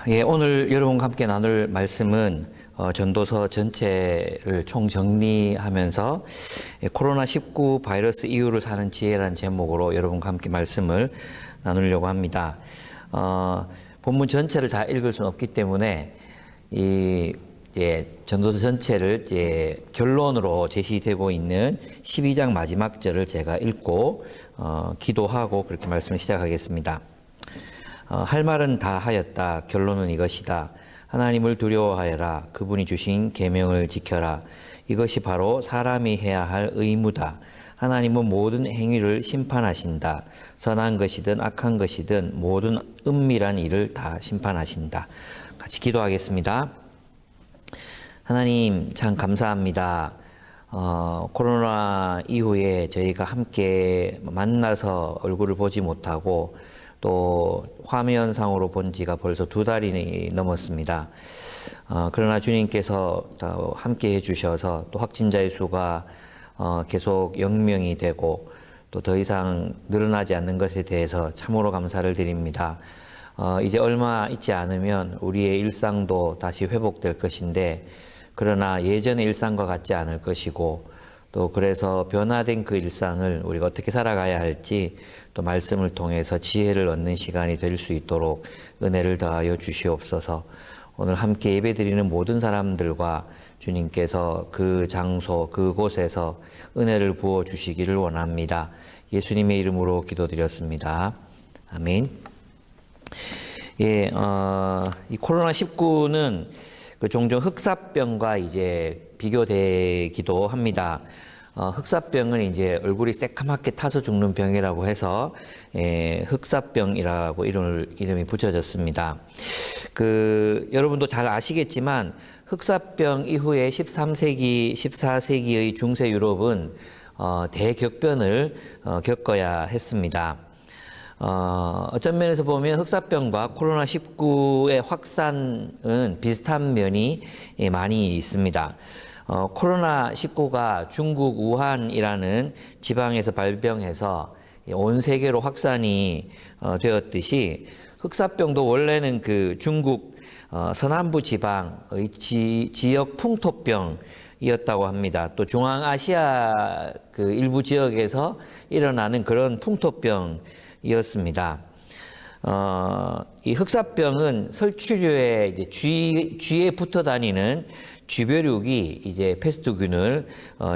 예, 오늘 여러분과 함께 나눌 말씀은 전도서 전체를 총정리하면서 코로나19 바이러스 이후를 사는 지혜라는 제목으로 여러분과 함께 말씀을 나누려고 합니다. 본문 전체를 다 읽을 수는 없기 때문에 전도서 전체를 결론으로 제시되고 있는 12장 마지막 절을 제가 읽고 기도하고 그렇게 말씀을 시작하겠습니다. 할 말은 다 하였다. 결론은 이것이다. 하나님을 두려워하여라. 그분이 주신 계명을 지켜라. 이것이 바로 사람이 해야 할 의무다. 하나님은 모든 행위를 심판하신다. 선한 것이든 악한 것이든 모든 은밀한 일을 다 심판하신다. 같이 기도하겠습니다. 하나님 참 감사합니다. 코로나 이후에 저희가 함께 만나서 얼굴을 보지 못하고 또 화면상으로 본 지가 벌써 2달이 넘었습니다. 그러나 주님께서 함께 해주셔서 또 확진자의 수가 계속 0명이 되고 또 더 이상 늘어나지 않는 것에 대해서 참으로 감사를 드립니다. 이제 얼마 있지 않으면 우리의 일상도 다시 회복될 것인데 그러나 예전의 일상과 같지 않을 것이고 또 그래서 변화된 그 일상을 우리가 어떻게 살아가야 할지 또 말씀을 통해서 지혜를 얻는 시간이 될 수 있도록 은혜를 더하여 주시옵소서. 오늘 함께 예배드리는 모든 사람들과 주님께서 그 장소 그곳에서 은혜를 부어 주시기를 원합니다. 예수님의 이름으로 기도드렸습니다. 아멘. 예, 이 코로나19는 종종 흑사병과 이제 비교되기도 합니다. 흑사병은 이제 얼굴이 새카맣게 타서 죽는 병이라고 해서 흑사병이라고 이름이 붙여졌습니다. 여러분도 잘 아시겠지만 흑사병 이후에 13세기, 14세기의 중세 유럽은 대격변을 겪어야 했습니다. 어떤 면에서 보면 흑사병과 코로나19의 확산은 비슷한 면이 많이 있습니다. 코로나19가 중국 우한이라는 지방에서 발병해서 온 세계로 확산이 되었듯이 흑사병도 원래는 그 중국 서남부 지방의 지역 풍토병이었다고 합니다. 또 중앙아시아 그 일부 지역에서 일어나는 그런 풍토병이었습니다. 이 흑사병은 설치류의 이제 쥐에 붙어 다니는 쥐벼룩이 이제 패스트균을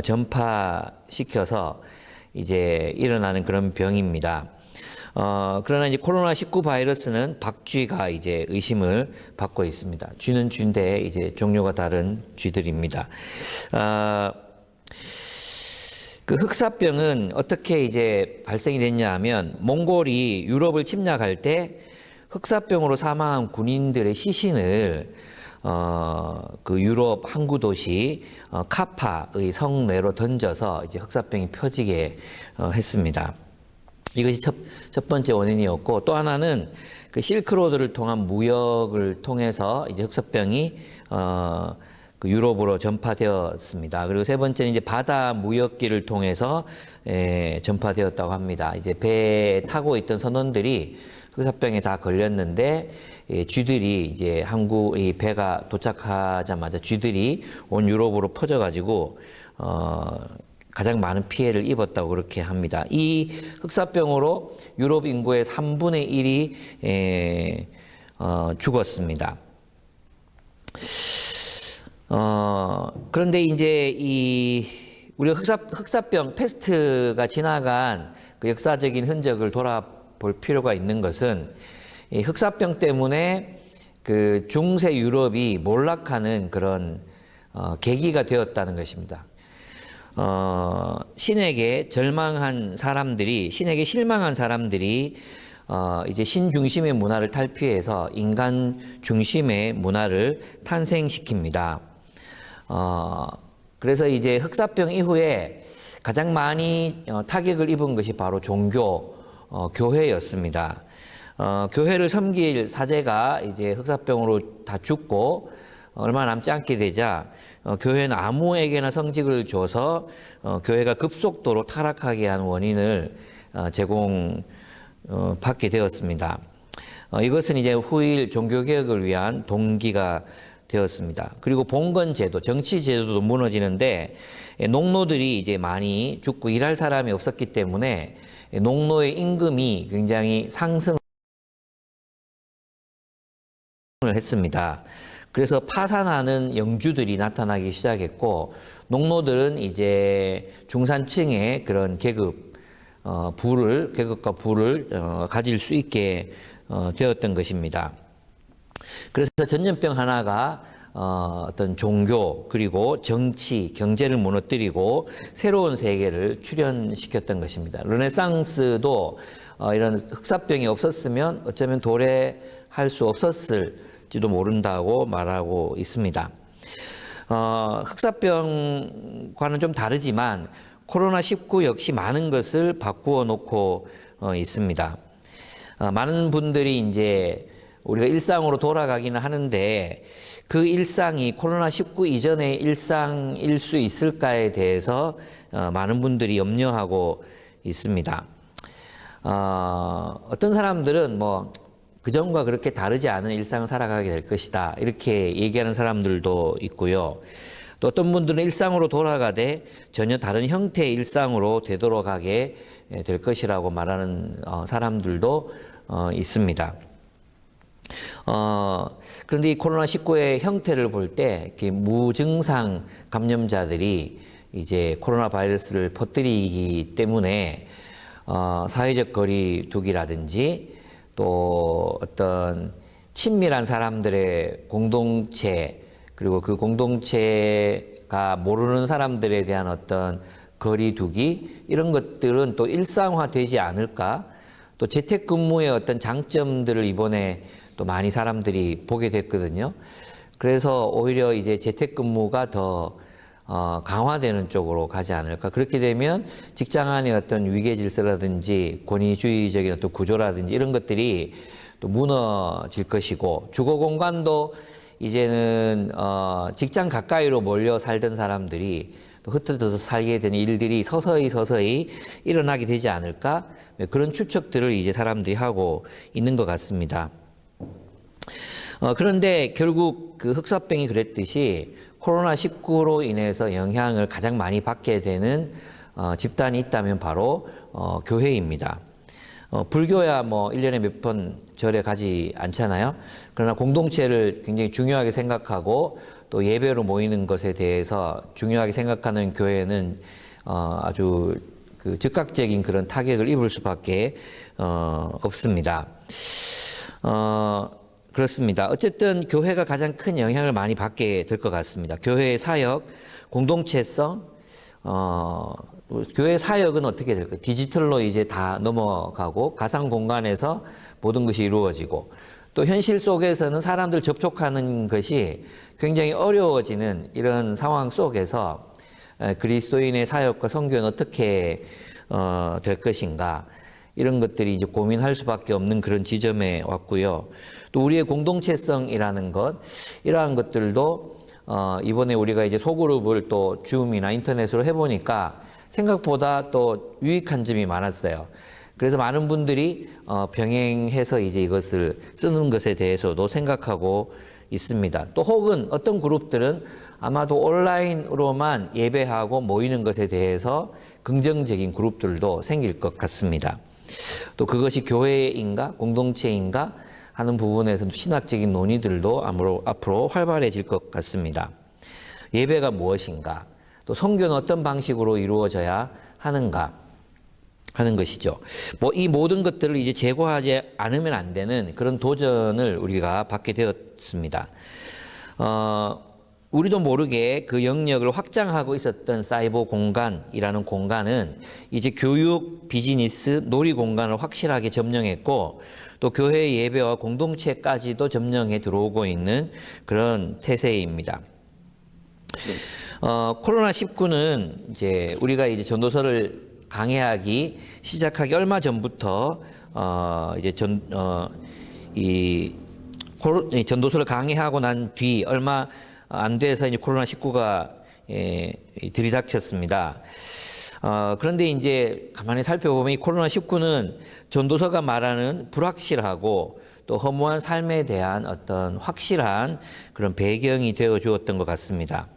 전파시켜서 이제 일어나는 그런 병입니다. 그러나 이제 코로나19 바이러스는 박쥐가 이제 의심을 받고 있습니다. 쥐는 쥐인데 이제 종류가 다른 쥐들입니다. 그 흑사병은 어떻게 이제 발생이 됐냐 하면 몽골이 유럽을 침략할 때 흑사병으로 사망한 군인들의 시신을 그 유럽 항구 도시 카파의 성내로 던져서 이제 흑사병이 펴지게 했습니다. 이것이 첫 번째 원인이었고 또 하나는 그 실크로드를 통한 무역을 통해서 이제 흑사병이 그 유럽으로 전파되었습니다. 그리고 세 번째는 이제 바다 무역길을 통해서 전파되었다고 합니다. 이제 배에 타고 있던 선원들이 흑사병에 다 걸렸는데 쥐들이 이제 이 배가 도착하자마자 쥐들이 온 유럽으로 퍼져가지고 가장 많은 피해를 입었다고 그렇게 합니다. 이 흑사병으로 유럽 인구의 3분의 1이 죽었습니다. 그런데 이제 우리가 흑사병 패스트가 지나간 그 역사적인 흔적을 돌아볼 필요가 있는 것은 이 흑사병 때문에 그 중세 유럽이 몰락하는 그런 계기가 되었다는 것입니다. 신에게 실망한 사람들이 이제 신 중심의 문화를 탈피해서 인간 중심의 문화를 탄생시킵니다. 그래서 이제 흑사병 이후에 가장 많이 타격을 입은 것이 바로 교회였습니다. 교회를 섬길 사제가 이제 흑사병으로 다 죽고 얼마 남지 않게 되자 교회는 아무에게나 성직을 줘서 교회가 급속도로 타락하게 한 원인을 제공받게 되었습니다. 이것은 이제 후일 종교개혁을 위한 동기가 되었습니다. 그리고 봉건제도, 정치제도도 무너지는데 농노들이 이제 많이 죽고 일할 사람이 없었기 때문에 농노의 임금이 굉장히 상승을 했습니다. 그래서 파산하는 영주들이 나타나기 시작했고 농노들은 이제 중산층의 그런 계급과 부를 가질 수 있게 되었던 것입니다. 그래서 전염병 하나가 어떤 종교 그리고 정치, 경제를 무너뜨리고 새로운 세계를 출현시켰던 것입니다. 르네상스도 이런 흑사병이 없었으면 어쩌면 도래할 수 없었을지도 모른다고 말하고 있습니다. 흑사병과는 좀 다르지만 코로나19 역시 많은 것을 바꾸어 놓고 있습니다. 많은 분들이 이제 우리가 일상으로 돌아가기는 하는데 그 일상이 코로나19 이전의 일상일 수 있을까에 대해서 많은 분들이 염려하고 있습니다. 어떤 사람들은 뭐 그전과 그렇게 다르지 않은 일상을 살아가게 될 것이다 이렇게 얘기하는 사람들도 있고요. 또 어떤 분들은 일상으로 돌아가되 전혀 다른 형태의 일상으로 되돌아가게 될 것이라고 말하는 사람들도 있습니다. 그런데 이 코로나19의 형태를 볼 때 무증상 감염자들이 이제 코로나 바이러스를 퍼뜨리기 때문에 사회적 거리두기라든지 또 어떤 친밀한 사람들의 공동체 그리고 그 공동체가 모르는 사람들에 대한 어떤 거리두기 이런 것들은 또 일상화되지 않을까? 또 재택근무의 어떤 장점들을 이번에 또 많이 사람들이 보게 됐거든요. 그래서 오히려 이제 재택근무가 더 강화되는 쪽으로 가지 않을까. 그렇게 되면 직장 안의 어떤 위계 질서라든지 권위주의적인 어떤 구조라든지 이런 것들이 또 무너질 것이고 주거 공간도 이제는 직장 가까이로 몰려 살던 사람들이 또 흩어져서 살게 되는 일들이 서서히 일어나게 되지 않을까 그런 추측들을 이제 사람들이 하고 있는 것 같습니다. 그런데 결국 그 흑사병이 그랬듯이 코로나19로 인해서 영향을 가장 많이 받게 되는 집단이 있다면 바로 교회입니다. 불교야 뭐 1년에 몇 번 절에 가지 않잖아요. 그러나 공동체를 굉장히 중요하게 생각하고 또 예배로 모이는 것에 대해서 중요하게 생각하는 교회는 아주 그 즉각적인 그런 타격을 입을 수밖에 없습니다. 그렇습니다. 어쨌든 교회가 가장 큰 영향을 많이 받게 될 것 같습니다. 교회의 사역, 공동체성, 교회 사역은 어떻게 될까요? 디지털로 이제 다 넘어가고 가상 공간에서 모든 것이 이루어지고 또 현실 속에서는 사람들 접촉하는 것이 굉장히 어려워지는 이런 상황 속에서 그리스도인의 사역과 선교는 어떻게 될 것인가 이런 것들이 이제 고민할 수밖에 없는 그런 지점에 왔고요. 또 우리의 공동체성이라는 것 이러한 것들도 이번에 우리가 이제 소그룹을 또 줌이나 인터넷으로 해보니까 생각보다 또 유익한 점이 많았어요. 그래서 많은 분들이 병행해서 이제 이것을 쓰는 것에 대해서도 생각하고 있습니다. 또 혹은 어떤 그룹들은 아마도 온라인으로만 예배하고 모이는 것에 대해서 긍정적인 그룹들도 생길 것 같습니다. 또 그것이 교회인가 공동체인가 하는 부분에서도 신학적인 논의들도 앞으로 활발해질 것 같습니다. 예배가 무엇인가? 또 선교는 어떤 방식으로 이루어져야 하는가 하는 것이죠. 뭐 이 모든 것들을 이제 제거하지 않으면 안 되는 그런 도전을 우리가 받게 되었습니다. 우리도 모르게 그 영역을 확장하고 있었던 사이버 공간이라는 공간은 이제 교육, 비즈니스, 놀이 공간을 확실하게 점령했고 또 교회 예배와 공동체까지도 점령해 들어오고 있는 그런 태세입니다. 코로나19는 이제 우리가 이제 전도서를 강해하기 시작하기 얼마 전부터 이제 전도서를 강해하고 난 뒤 얼마 안 돼서 이제 코로나19가 들이닥쳤습니다. 그런데 이제 가만히 살펴보면 이 코로나19는 전도서가 말하는 불확실하고 또 허무한 삶에 대한 어떤 확실한 그런 배경이 되어 주었던 것 같습니다.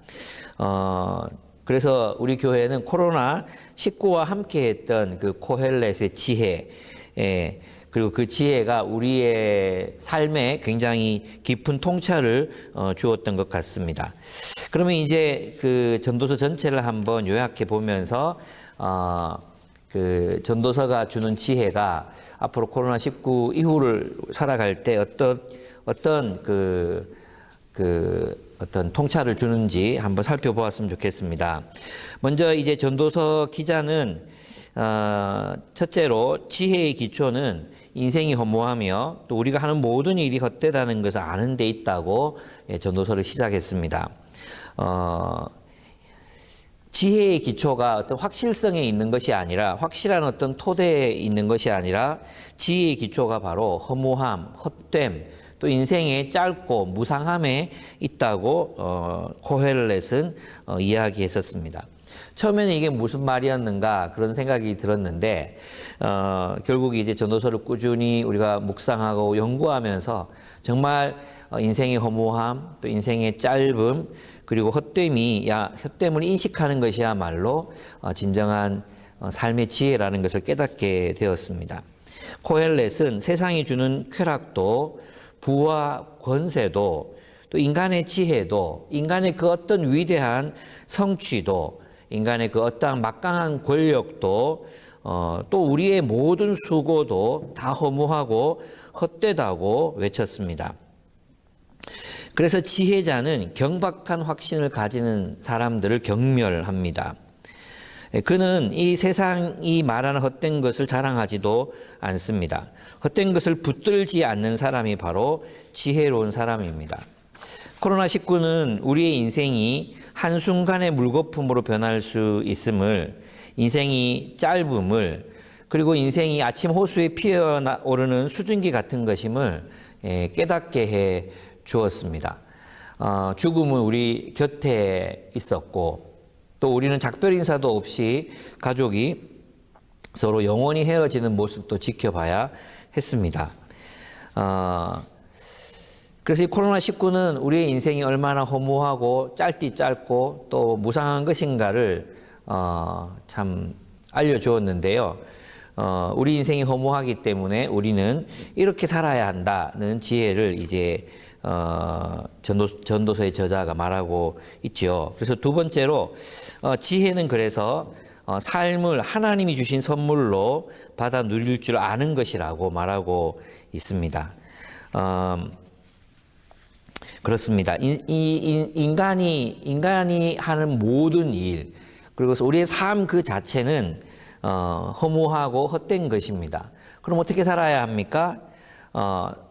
그래서 우리 교회는 코로나19와 함께 했던 그 코헬렛의 지혜, 그리고 그 지혜가 우리의 삶에 굉장히 깊은 통찰을 주었던 것 같습니다. 그러면 이제 그 전도서 전체를 한번 요약해 보면서 그 전도서가 주는 지혜가 앞으로 코로나19 이후를 살아갈 때 어떤 어떤 통찰을 주는지 한번 살펴보았으면 좋겠습니다. 먼저 이제 전도서 기자는 첫째로 지혜의 기초는 인생이 허무하며 또 우리가 하는 모든 일이 헛되다는 것을 아는 데 있다고 전도서를 시작했습니다. 지혜의 기초가 어떤 확실성에 있는 것이 아니라 확실한 어떤 토대에 있는 것이 아니라 지혜의 기초가 바로 허무함, 헛됨, 또 인생의 짧고 무상함에 있다고 코헬렛은 이야기했었습니다. 처음에는 이게 무슨 말이었는가 그런 생각이 들었는데 결국 이제 전도서를 꾸준히 우리가 묵상하고 연구하면서 정말 인생의 허무함, 또 인생의 짧음, 그리고 헛됨을 인식하는 것이야말로 진정한 삶의 지혜라는 것을 깨닫게 되었습니다. 코헬렛은 세상이 주는 쾌락도, 부와 권세도, 또 인간의 지혜도, 인간의 그 어떤 위대한 성취도, 인간의 그 어떠한 막강한 권력도, 또 우리의 모든 수고도 다 허무하고 헛되다고 외쳤습이 그래서 지혜자는 경박한 확신을 가지는 사람들을 경멸합니다. 그는 이 세상이 말하는 헛된 것을 자랑하지도 않습니다. 헛된 것을 붙들지 않는 사람이 바로 지혜로운 사람입니다. 코로나19는 우리의 인생이 한순간의 물거품으로 변할 수 있음을, 인생이 짧음을, 그리고 인생이 아침 호수에 피어오르는 수증기 같은 것임을 깨닫게 해 주었습니다. 죽음은 우리 곁에 있었고 또 우리는 작별 인사도 없이 가족이 서로 영원히 헤어지는 모습도 지켜봐야 했습니다. 그래서 이 코로나19는 우리의 인생이 얼마나 허무하고 짧고 또 무상한 것인가를 참 알려주었는데요. 우리 인생이 허무하기 때문에 우리는 이렇게 살아야 한다는 지혜를 이제 전도서의 저자가 말하고 있죠. 그래서 두 번째로 지혜는 그래서 삶을 하나님이 주신 선물로 받아 누릴 줄 아는 것이라고 말하고 있습니다. 그렇습니다. 인간이 하는 모든 일, 그리고 우리의 삶 그 자체는 허무하고 헛된 것입니다. 그럼 어떻게 살아야 합니까?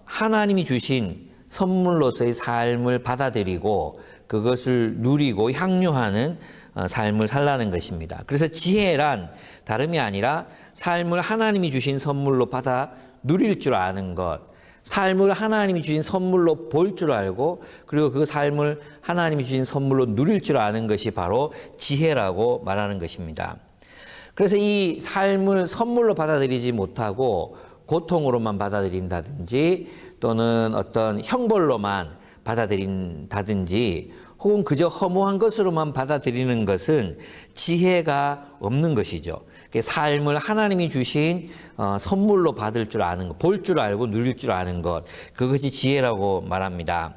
하나님이 주신 선물로서의 삶을 받아들이고 그것을 누리고 향유하는 삶을 살라는 것입니다. 그래서 지혜란 다름이 아니라 삶을 하나님이 주신 선물로 받아 누릴 줄 아는 것, 삶을 하나님이 주신 선물로 볼 줄 알고 그리고 그 삶을 하나님이 주신 선물로 누릴 줄 아는 것이 바로 지혜라고 말하는 것입니다. 그래서 이 삶을 선물로 받아들이지 못하고 고통으로만 받아들인다든지 또는 어떤 형벌로만 받아들인다든지 혹은 그저 허무한 것으로만 받아들이는 것은 지혜가 없는 것이죠. 삶을 하나님이 주신 선물로 받을 줄 아는 것, 볼 줄 알고 누릴 줄 아는 것, 그것이 지혜라고 말합니다.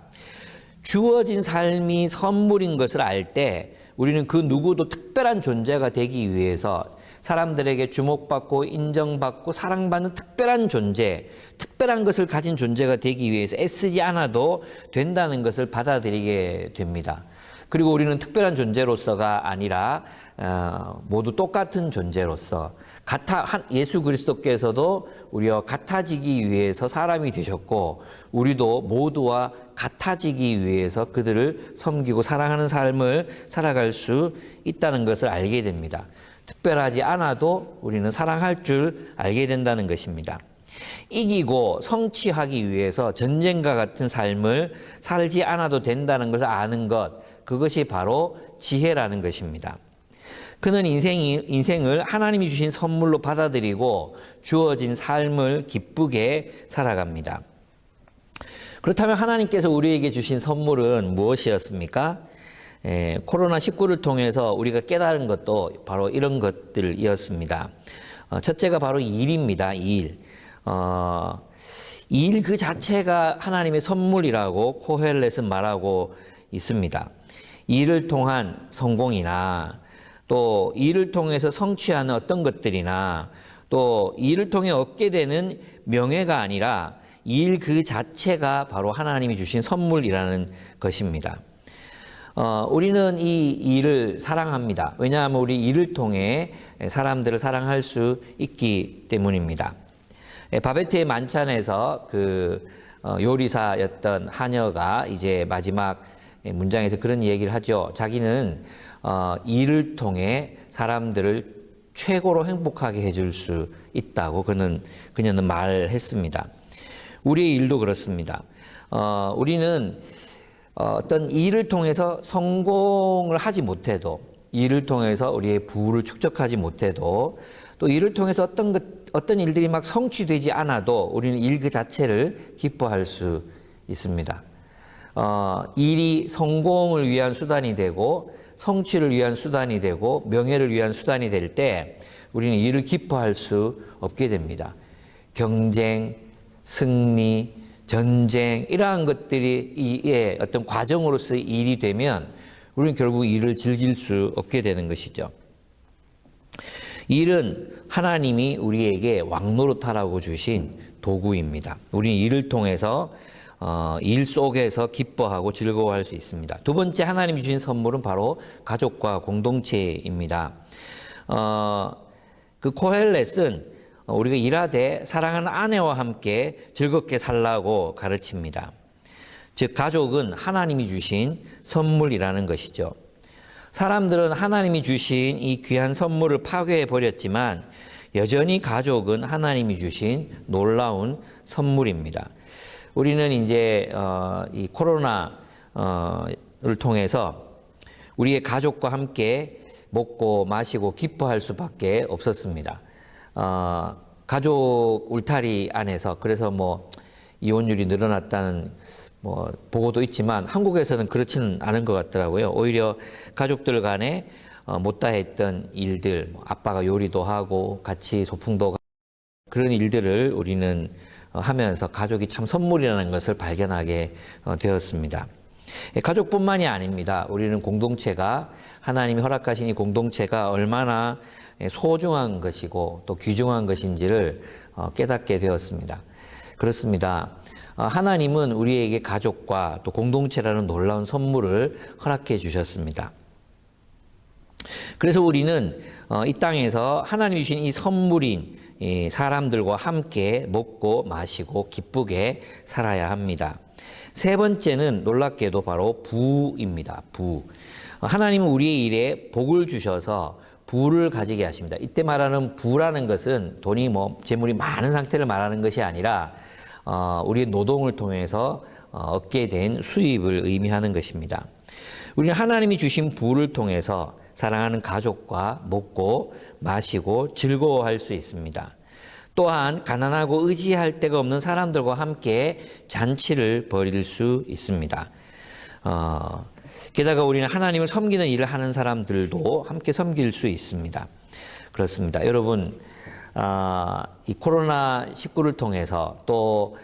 주어진 삶이 선물인 것을 알 때 우리는 그 누구도 특별한 존재가 되기 위해서 사람들에게 주목받고 인정받고 사랑받는 특별한 존재, 특별한 것을 가진 존재가 되기 위해서 애쓰지 않아도 된다는 것을 받아들이게 됩니다. 그리고 우리는 특별한 존재로서가 아니라 모두 똑같은 존재로서 예수 그리스도께서도 우리와 같아지기 위해서 사람이 되셨고 우리도 모두와 같아지기 위해서 그들을 섬기고 사랑하는 삶을 살아갈 수 있다는 것을 알게 됩니다. 특별하지 않아도 우리는 사랑할 줄 알게 된다는 것입니다. 이기고 성취하기 위해서 전쟁과 같은 삶을 살지 않아도 된다는 것을 아는 것, 그것이 바로 지혜라는 것입니다. 그는 인생을 하나님이 주신 선물로 받아들이고 주어진 삶을 기쁘게 살아갑니다. 그렇다면 하나님께서 우리에게 주신 선물은 무엇이었습니까? 코로나19를 통해서 우리가 깨달은 것도 바로 이런 것들이었습니다. 첫째가 바로 일입니다. 일. 일 그 자체가 하나님의 선물이라고 코헬렛은 말하고 있습니다. 일을 통한 성공이나 또 일을 통해서 성취하는 어떤 것들이나 또 일을 통해 얻게 되는 명예가 아니라 일 그 자체가 바로 하나님이 주신 선물이라는 것입니다. 우리는 이 일을 사랑합니다. 왜냐하면 우리 일을 통해 사람들을 사랑할 수 있기 때문입니다. 바베트의 만찬에서 그 요리사였던 하녀가 이제 마지막 문장에서 그런 얘기를 하죠. 자기는 일을 통해 사람들을 최고로 행복하게 해줄 수 있다고 그녀는 말했습니다. 우리의 일도 그렇습니다. 우리는 어떤 일을 통해서 성공을 하지 못해도, 일을 통해서 우리의 부를 축적하지 못해도, 또 일을 통해서 어떤 일들이 막 성취되지 않아도 우리는 일 그 자체를 기뻐할 수 있습니다. 일이 성공을 위한 수단이 되고 성취를 위한 수단이 되고 명예를 위한 수단이 될 때 우리는 일을 기뻐할 수 없게 됩니다. 경쟁, 승리, 전쟁 이러한 것들이 이의 어떤 과정으로서의 일이 되면 우리는 결국 일을 즐길 수 없게 되는 것이죠. 일은 하나님이 우리에게 왕노릇하라고 주신 도구입니다. 우리는 일을 통해서 일 속에서 기뻐하고 즐거워할 수 있습니다. 두 번째 하나님이 주신 선물은 바로 가족과 공동체입니다. 그 코헬렛은 우리가 일하되 사랑하는 아내와 함께 즐겁게 살라고 가르칩니다. 즉 가족은 하나님이 주신 선물이라는 것이죠. 사람들은 하나님이 주신 이 귀한 선물을 파괴해 버렸지만 여전히 가족은 하나님이 주신 놀라운 선물입니다. 우리는 이제 이 코로나를 통해서 우리의 가족과 함께 먹고 마시고 기뻐할 수밖에 없었습니다. 가족 울타리 안에서 그래서 뭐 이혼율이 늘어났다는 뭐 보고도 있지만 한국에서는 그렇지는 않은 것 같더라고요. 오히려 가족들 간에 못다 했던 일들, 아빠가 요리도 하고 같이 소풍도 가고 그런 일들을 우리는 하면서 가족이 참 선물이라는 것을 발견하게 되었습니다. 가족뿐만이 아닙니다. 우리는 공동체가 하나님이 허락하신 이 공동체가 얼마나 소중한 것이고 또 귀중한 것인지를 깨닫게 되었습니다. 그렇습니다. 하나님은 우리에게 가족과 또 공동체라는 놀라운 선물을 허락해 주셨습니다. 그래서 우리는 이 땅에서 하나님이 주신 이 선물인 이 사람들과 함께 먹고 마시고 기쁘게 살아야 합니다. 세 번째는 놀랍게도 바로 부입니다. 부. 하나님은 우리의 일에 복을 주셔서 부를 가지게 하십니다. 이때 말하는 부라는 것은 돈이 재물이 많은 상태를 말하는 것이 아니라 우리의 노동을 통해서 얻게 된 수입을 의미하는 것입니다. 우리는 하나님이 주신 부를 통해서 사랑하는 가족과 먹고 마시고 즐거워할 수 있습니다. 또한 가난하고 의지할 데가 없는 사람들과 함께 잔치를 벌일 수 있습니다. 게다가 우리는 하나님을 섬기는 일을 하는 사람들도 함께 섬길 수 있습니다. 그렇습니다. 여러분, 이 코로나19를 통해서 또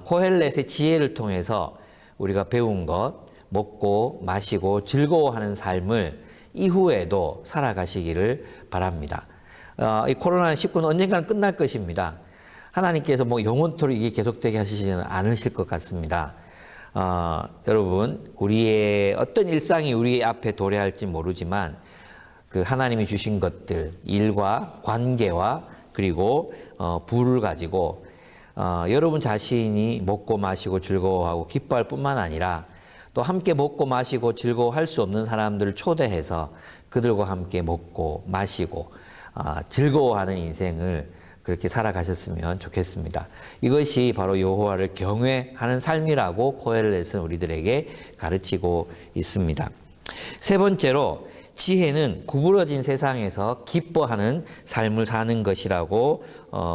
코헬렛의 지혜를 통해서 우리가 배운 것, 먹고 마시고 즐거워하는 삶을 이후에도 살아가시기를 바랍니다. 이 코로나19는 언젠가는 끝날 것입니다. 하나님께서 영원토록 이게 계속되게 하시지는 않으실 것 같습니다. 여러분, 우리의 어떤 일상이 우리 앞에 도래할지 모르지만 그 하나님이 주신 것들, 일과 관계와 그리고 부를 가지고 여러분 자신이 먹고 마시고 즐거워하고 기뻐할 뿐만 아니라 또 함께 먹고 마시고 즐거워할 수 없는 사람들을 초대해서 그들과 함께 먹고 마시고 즐거워하는 인생을 그렇게 살아가셨으면 좋겠습니다. 이것이 바로 여호와를 경외하는 삶이라고 코헬렛은 우리들에게 가르치고 있습니다. 세 번째로 지혜는 구부러진 세상에서 기뻐하는 삶을 사는 것이라고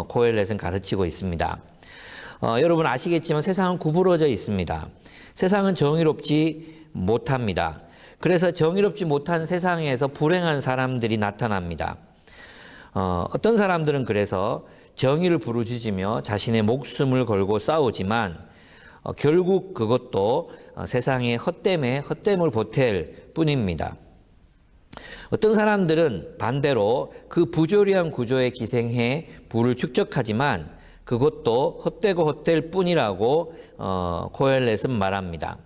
코헬렛은 가르치고 있습니다. 여러분 아시겠지만 세상은 구부러져 있습니다. 세상은 정의롭지 못합니다. 그래서 정의롭지 못한 세상에서 불행한 사람들이 나타납니다. 어떤 사람들은 그래서 정의를 부르짖으며 자신의 목숨을 걸고 싸우지만 결국 그것도 세상의 헛됨을 보탤 뿐입니다. 어떤 사람들은 반대로 그 부조리한 구조에 기생해 부를 축적하지만 그것도 헛되고 헛될 뿐이라고 코엘렛은 말합니다.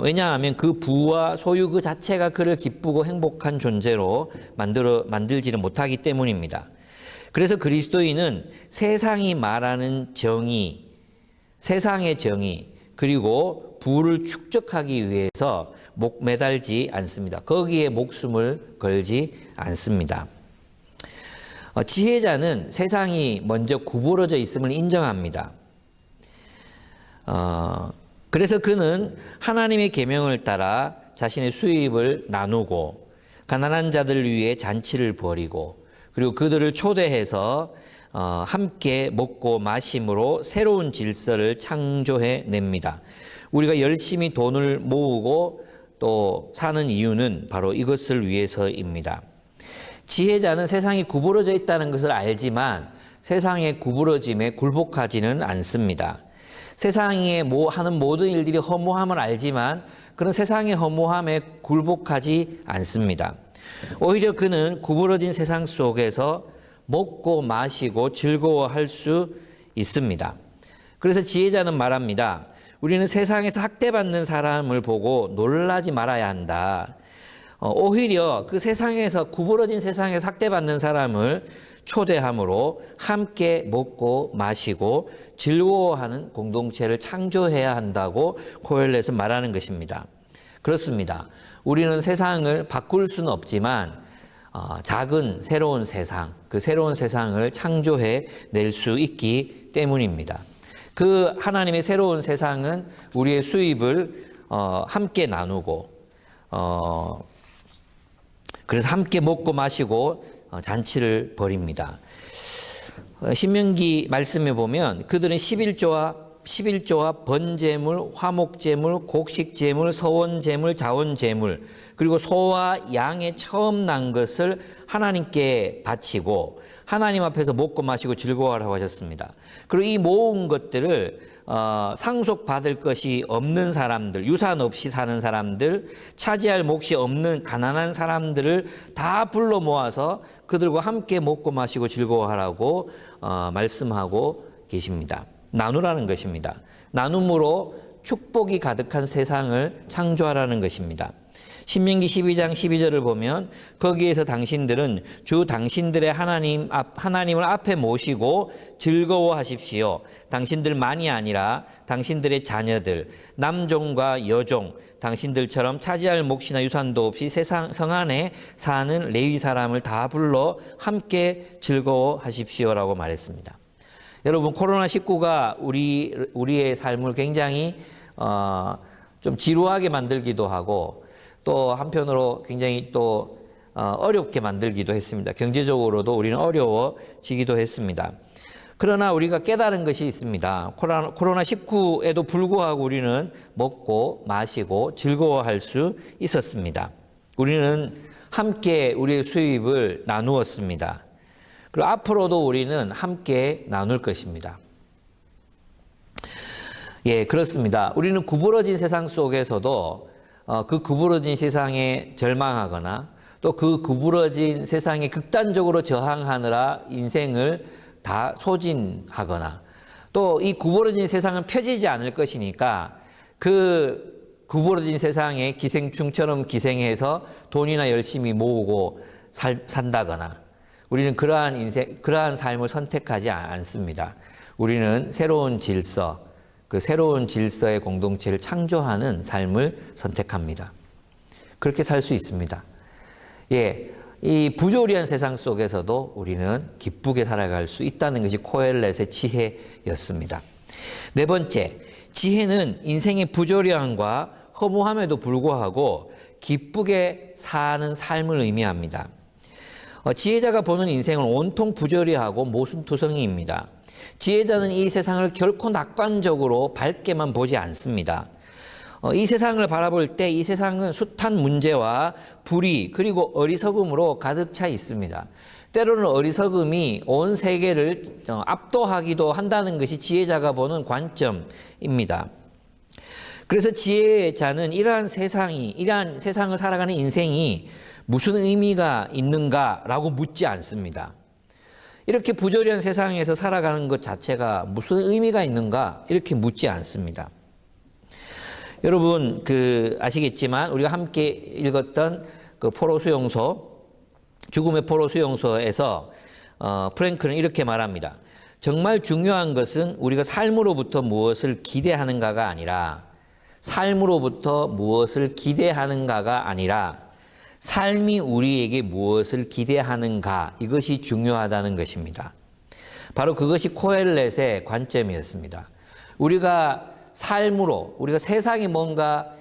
왜냐하면 그 부와 소유 그 자체가 그를 기쁘고 행복한 존재로 만들지를 못하기 때문입니다. 그래서 그리스도인은 세상이 말하는 정의, 세상의 정의, 그리고 부를 축적하기 위해서 매달지 않습니다. 거기에 목숨을 걸지 않습니다. 지혜자는 세상이 먼저 구부러져 있음을 인정합니다. 그래서 그는 하나님의 계명을 따라 자신의 수입을 나누고 가난한 자들을 위해 잔치를 벌이고 그리고 그들을 초대해서 함께 먹고 마심으로 새로운 질서를 창조해 냅니다. 우리가 열심히 돈을 모으고 또 사는 이유는 바로 이것을 위해서입니다. 지혜자는 세상이 구부러져 있다는 것을 알지만 세상의 구부러짐에 굴복하지는 않습니다. 세상에 하는 모든 일들이 허무함을 알지만 그런 세상의 허무함에 굴복하지 않습니다. 오히려 그는 구부러진 세상 속에서 먹고 마시고 즐거워할 수 있습니다. 그래서 지혜자는 말합니다. 우리는 세상에서 학대받는 사람을 보고 놀라지 말아야 한다. 오히려 그 세상에서 구부러진 세상에서 학대받는 사람을 초대함으로 함께 먹고 마시고 즐거워하는 공동체를 창조해야 한다고 코엘렛은 말하는 것입니다. 그렇습니다. 우리는 세상을 바꿀 수는 없지만 작은 새로운 세상, 그 새로운 세상을 창조해 낼 수 있기 때문입니다. 그 하나님의 새로운 세상은 우리의 수입을 함께 나누고 그래서 함께 먹고 마시고 잔치를 벌입니다. 신명기 말씀에 보면 그들은 11조와 번제물, 화목제물, 곡식제물, 서원제물, 자원제물 그리고 소와 양의 처음 난 것을 하나님께 바치고 하나님 앞에서 먹고 마시고 즐거워하라고 하셨습니다. 그리고 이 모은 것들을 상속받을 것이 없는 사람들, 유산 없이 사는 사람들, 차지할 몫이 없는 가난한 사람들을 다 불러 모아서 그들과 함께 먹고 마시고 즐거워하라고 말씀하고 계십니다. 나누라는 것입니다. 나눔으로 축복이 가득한 세상을 창조하라는 것입니다. 신명기 12장 12절을 보면 거기에서 당신들은 주 당신들의 하나님을 앞에 모시고 즐거워하십시오. 당신들만이 아니라 당신들의 자녀들, 남종과 여종, 당신들처럼 차지할 몫이나 유산도 없이 성 안에 사는 레위 사람을 다 불러 함께 즐거워하십시오라고 말했습니다. 여러분, 코로나19가 우리의 삶을 굉장히 좀 지루하게 만들기도 하고 또 한편으로 굉장히 또 어렵게 만들기도 했습니다. 경제적으로도 우리는 어려워지기도 했습니다. 그러나 우리가 깨달은 것이 있습니다. 코로나19에도 불구하고 우리는 먹고 마시고 즐거워할 수 있었습니다. 우리는 함께 우리의 수입을 나누었습니다. 그리고 앞으로도 우리는 함께 나눌 것입니다. 예, 그렇습니다. 우리는 구부러진 세상 속에서도 그 구부러진 세상에 절망하거나 또 그 구부러진 세상에 극단적으로 저항하느라 인생을 다 소진하거나 또 이 구부러진 세상은 펴지지 않을 것이니까 그 구부러진 세상에 기생충처럼 기생해서 돈이나 열심히 모으고 산다거나 우리는 그러한 삶을 선택하지 않습니다. 우리는 새로운 질서, 그 새로운 질서의 공동체를 창조하는 삶을 선택합니다. 그렇게 살 수 있습니다. 예, 이 부조리한 세상 속에서도 우리는 기쁘게 살아갈 수 있다는 것이 코엘렛의 지혜였습니다. 네 번째, 지혜는 인생의 부조리함과 허무함에도 불구하고 기쁘게 사는 삶을 의미합니다. 지혜자가 보는 인생은 온통 부조리하고 모순투성이입니다. 지혜자는 이 세상을 결코 낙관적으로 밝게만 보지 않습니다. 이 세상을 바라볼 때 이 세상은 숱한 문제와 불의 그리고 어리석음으로 가득 차 있습니다. 때로는 어리석음이 온 세계를 압도하기도 한다는 것이 지혜자가 보는 관점입니다. 그래서 지혜자는 이러한 세상을 살아가는 인생이 무슨 의미가 있는가라고 묻지 않습니다. 이렇게 부조리한 세상에서 살아가는 것 자체가 무슨 의미가 있는가 이렇게 묻지 않습니다. 여러분 아시겠지만 우리가 함께 읽었던 그 포로 수용소, 죽음의 포로 수용소에서 프랭클은 이렇게 말합니다. 정말 중요한 것은 우리가 삶으로부터 무엇을 기대하는가가 아니라 삶이 우리에게 무엇을 기대하는가, 이것이 중요하다는 것입니다. 바로 그것이 코헬렛의 관점이었습니다. 우리가 세상이 뭔가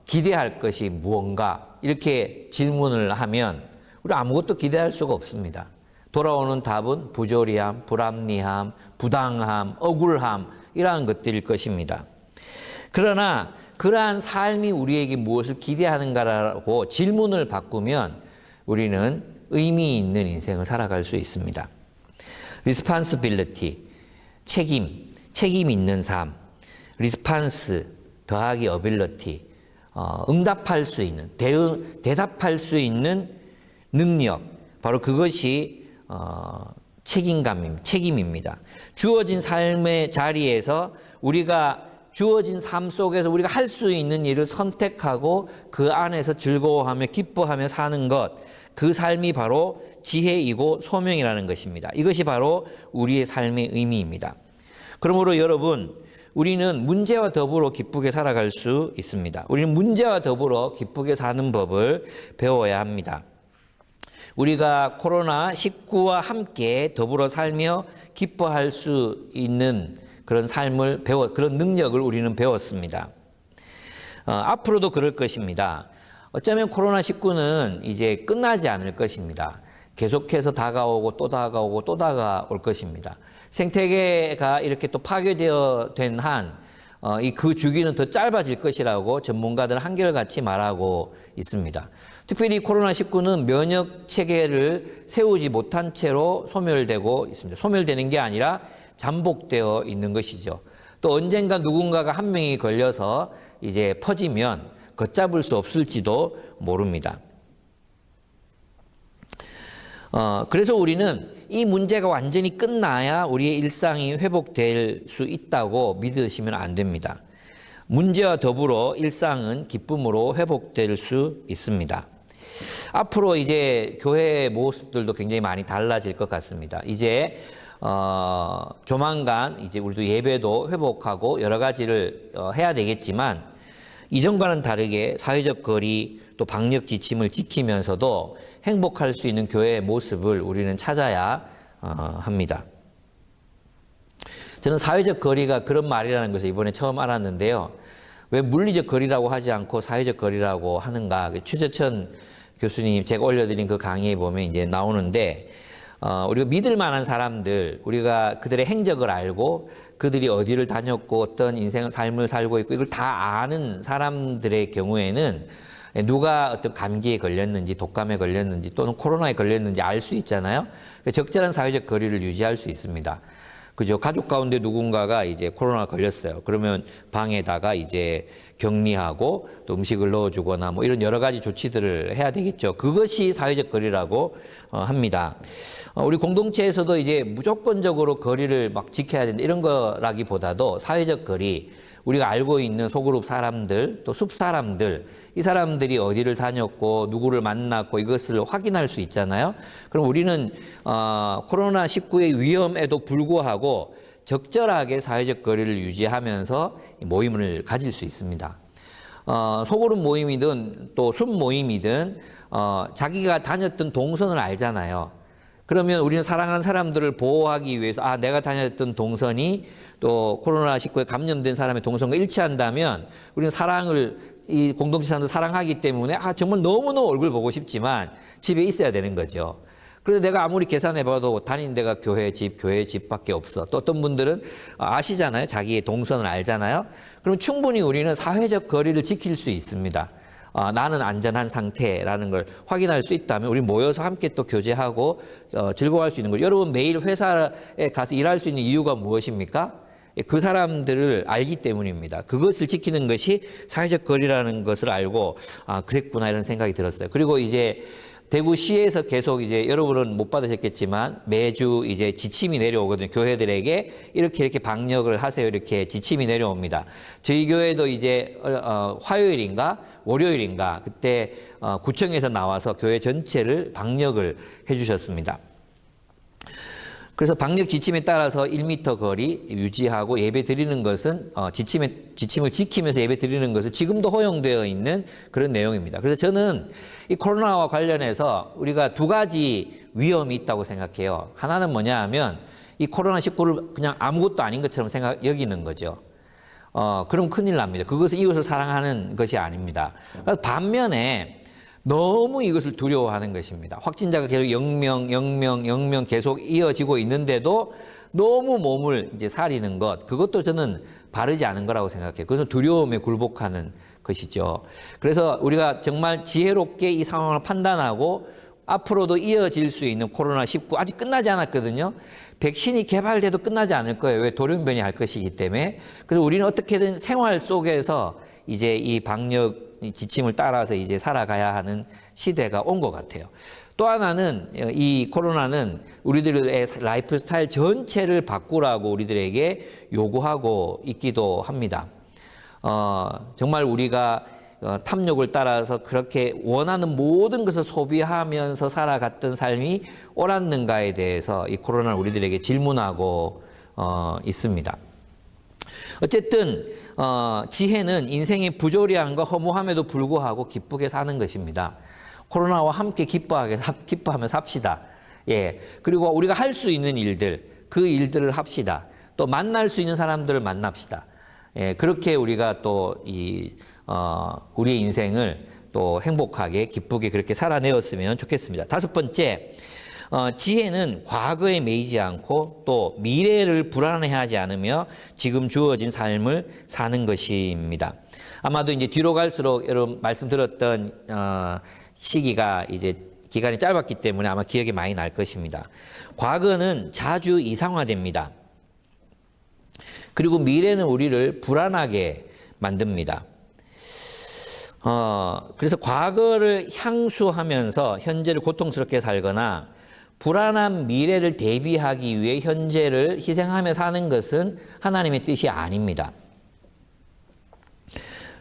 기대할 것이 무언가 이렇게 질문을 하면 우리 아무것도 기대할 수가 없습니다. 돌아오는 답은 부조리함, 불합리함, 부당함, 억울함 이러한 것들일 것입니다. 그러나 그러한 삶이 우리에게 무엇을 기대하는가라고 질문을 바꾸면 우리는 의미 있는 인생을 살아갈 수 있습니다. responsibility, 책임 있는 삶, response 더하기 ability, 응답할 수 있는, 대답할 수 있는 능력, 바로 그것이 책임입니다. 주어진 삶의 자리에서 주어진 삶 속에서 우리가 할 수 있는 일을 선택하고 그 안에서 즐거워하며 기뻐하며 사는 것, 그 삶이 바로 지혜이고 소명이라는 것입니다. 이것이 바로 우리의 삶의 의미입니다. 그러므로 여러분, 우리는 문제와 더불어 기쁘게 살아갈 수 있습니다. 우리는 문제와 더불어 기쁘게 사는 법을 배워야 합니다. 우리가 코로나19와 함께 더불어 살며 기뻐할 수 있는 그런 그런 능력을 우리는 배웠습니다. 앞으로도 그럴 것입니다. 어쩌면 코로나19는 이제 끝나지 않을 것입니다. 계속해서 다가오고 또 다가오고 또 다가올 것입니다. 생태계가 이렇게 또 파괴되어 된 그 주기는 더 짧아질 것이라고 전문가들은 한결같이 말하고 있습니다. 특별히 코로나19는 면역 체계를 세우지 못한 채로 소멸되고 있습니다. 소멸되는 게 아니라 잠복되어 있는 것이죠. 또 언젠가 누군가가 한 명이 걸려서 이제 퍼지면 걷잡을 수 없을지도 모릅니다. 그래서 우리는 이 문제가 완전히 끝나야 우리의 일상이 회복될 수 있다고 믿으시면 안 됩니다. 문제와 더불어 일상은 기쁨으로 회복될 수 있습니다. 앞으로 이제 교회의 모습들도 굉장히 많이 달라질 것 같습니다. 이제 조만간 이제 우리도 예배도 회복하고 여러 가지를 해야 되겠지만 이전과는 다르게 사회적 거리 또 방역 지침을 지키면서도 행복할 수 있는 교회의 모습을 우리는 찾아야 합니다. 저는 사회적 거리가 그런 말이라는 것을 이번에 처음 알았는데요. 왜 물리적 거리라고 하지 않고 사회적 거리라고 하는가? 최재천 교수님 제가 올려드린 그 강의에 보면 이제 나오는데 우리가 믿을 만한 사람들, 우리가 그들의 행적을 알고 그들이 어디를 다녔고 어떤 인생의 삶을 살고 있고 이걸 다 아는 사람들의 경우에는 누가 어떤 감기에 걸렸는지 독감에 걸렸는지 또는 코로나에 걸렸는지 알 수 있잖아요. 적절한 사회적 거리를 유지할 수 있습니다. 그죠? 가족 가운데 누군가가 이제 코로나 걸렸어요. 그러면 방에다가 이제 격리하고 또 음식을 넣어주거나 뭐 이런 여러 가지 조치들을 해야 되겠죠. 그것이 사회적 거리라고 합니다. 우리 공동체에서도 이제 무조건적으로 거리를 막 지켜야 된다 이런 거라기보다도 사회적 거리, 우리가 알고 있는 소그룹 사람들, 또 숲 사람들, 이 사람들이 어디를 다녔고 누구를 만났고 이것을 확인할 수 있잖아요. 그럼 우리는 코로나19의 위험에도 불구하고 적절하게 사회적 거리를 유지하면서 모임을 가질 수 있습니다. 소그룹 모임이든 또 숲 모임이든 자기가 다녔던 동선을 알잖아요. 그러면 우리는 사랑하는 사람들을 보호하기 위해서 내가 다녔던 동선이 또 코로나19에 감염된 사람의 동선과 일치한다면 우리는 이 공동체 사람들 사랑하기 때문에 정말 너무너무 얼굴 보고 싶지만 집에 있어야 되는 거죠. 그래서 내가 아무리 계산해봐도 다니는 데가 교회 집밖에 없어. 또 어떤 분들은 아시잖아요. 자기의 동선을 알잖아요. 그럼 충분히 우리는 사회적 거리를 지킬 수 있습니다. 나는 안전한 상태라는 걸 확인할 수 있다면 우리 모여서 함께 또 교제하고 즐거워할 수 있는 거예요. 여러분 매일 회사에 가서 일할 수 있는 이유가 무엇입니까? 그 사람들을 알기 때문입니다. 그것을 지키는 것이 사회적 거리라는 것을 알고 그랬구나 이런 생각이 들었어요. 그리고 이제 대구시에서 계속 이제 여러분은 못 받으셨겠지만 매주 이제 지침이 내려오거든요. 교회들에게 이렇게 방역을 하세요. 이렇게 지침이 내려옵니다. 저희 교회도 이제 화요일인가 월요일인가 그때 구청에서 나와서 교회 전체를 방역을 해주셨습니다. 그래서 방역 지침에 따라서 1m 거리 유지하고 예배 드리는 것은 지침을 지키면서 예배 드리는 것은 지금도 허용되어 있는 그런 내용입니다. 그래서 저는 이 코로나와 관련해서 우리가 두 가지 위험이 있다고 생각해요. 하나는 뭐냐 하면 이 코로나19를 그냥 아무것도 아닌 것처럼 여기는 거죠. 그럼 큰일 납니다. 그것은 이웃을 사랑하는 것이 아닙니다. 반면에 너무 이것을 두려워하는 것입니다. 확진자가 계속 0명 계속 이어지고 있는데도 너무 몸을 이제 사리는 것, 그것도 저는 바르지 않은 거라고 생각해요. 그것은 두려움에 굴복하는 것이죠. 그래서 우리가 정말 지혜롭게 이 상황을 판단하고 앞으로도 이어질 수 있는 코로나19 아직 끝나지 않았거든요. 백신이 개발돼도 끝나지 않을 거예요. 왜? 돌연변이 할 것이기 때문에. 그래서 우리는 어떻게든 생활 속에서 이제 이 방역 지침을 따라서 이제 살아가야 하는 시대가 온 것 같아요. 또 하나는 이 코로나는 우리들의 라이프 스타일 전체를 바꾸라고 우리들에게 요구하고 있기도 합니다. 정말 우리가 탐욕을 따라서 그렇게 원하는 모든 것을 소비하면서 살아갔던 삶이 옳았는가에 대해서 이 코로나는 우리들에게 질문하고 있습니다. 어쨌든 지혜는 인생의 부조리함과 허무함에도 불구하고 기쁘게 사는 것입니다. 코로나와 함께 기뻐하며 삽시다. 예. 그리고 우리가 할 수 있는 일들, 그 일들을 합시다. 또 만날 수 있는 사람들을 만납시다. 예. 그렇게 우리가 또 우리의 인생을 또 행복하게 기쁘게 그렇게 살아내었으면 좋겠습니다. 다섯 번째, 지혜는 과거에 매이지 않고 또 미래를 불안해하지 않으며 지금 주어진 삶을 사는 것입니다. 아마도 이제 뒤로 갈수록 여러분 말씀드렸던 시기가 이제 기간이 짧았기 때문에 아마 기억이 많이 날 것입니다. 과거는 자주 이상화됩니다. 그리고 미래는 우리를 불안하게 만듭니다. 그래서 과거를 향수하면서 현재를 고통스럽게 살거나 불안한 미래를 대비하기 위해 현재를 희생하며 사는 것은 하나님의 뜻이 아닙니다.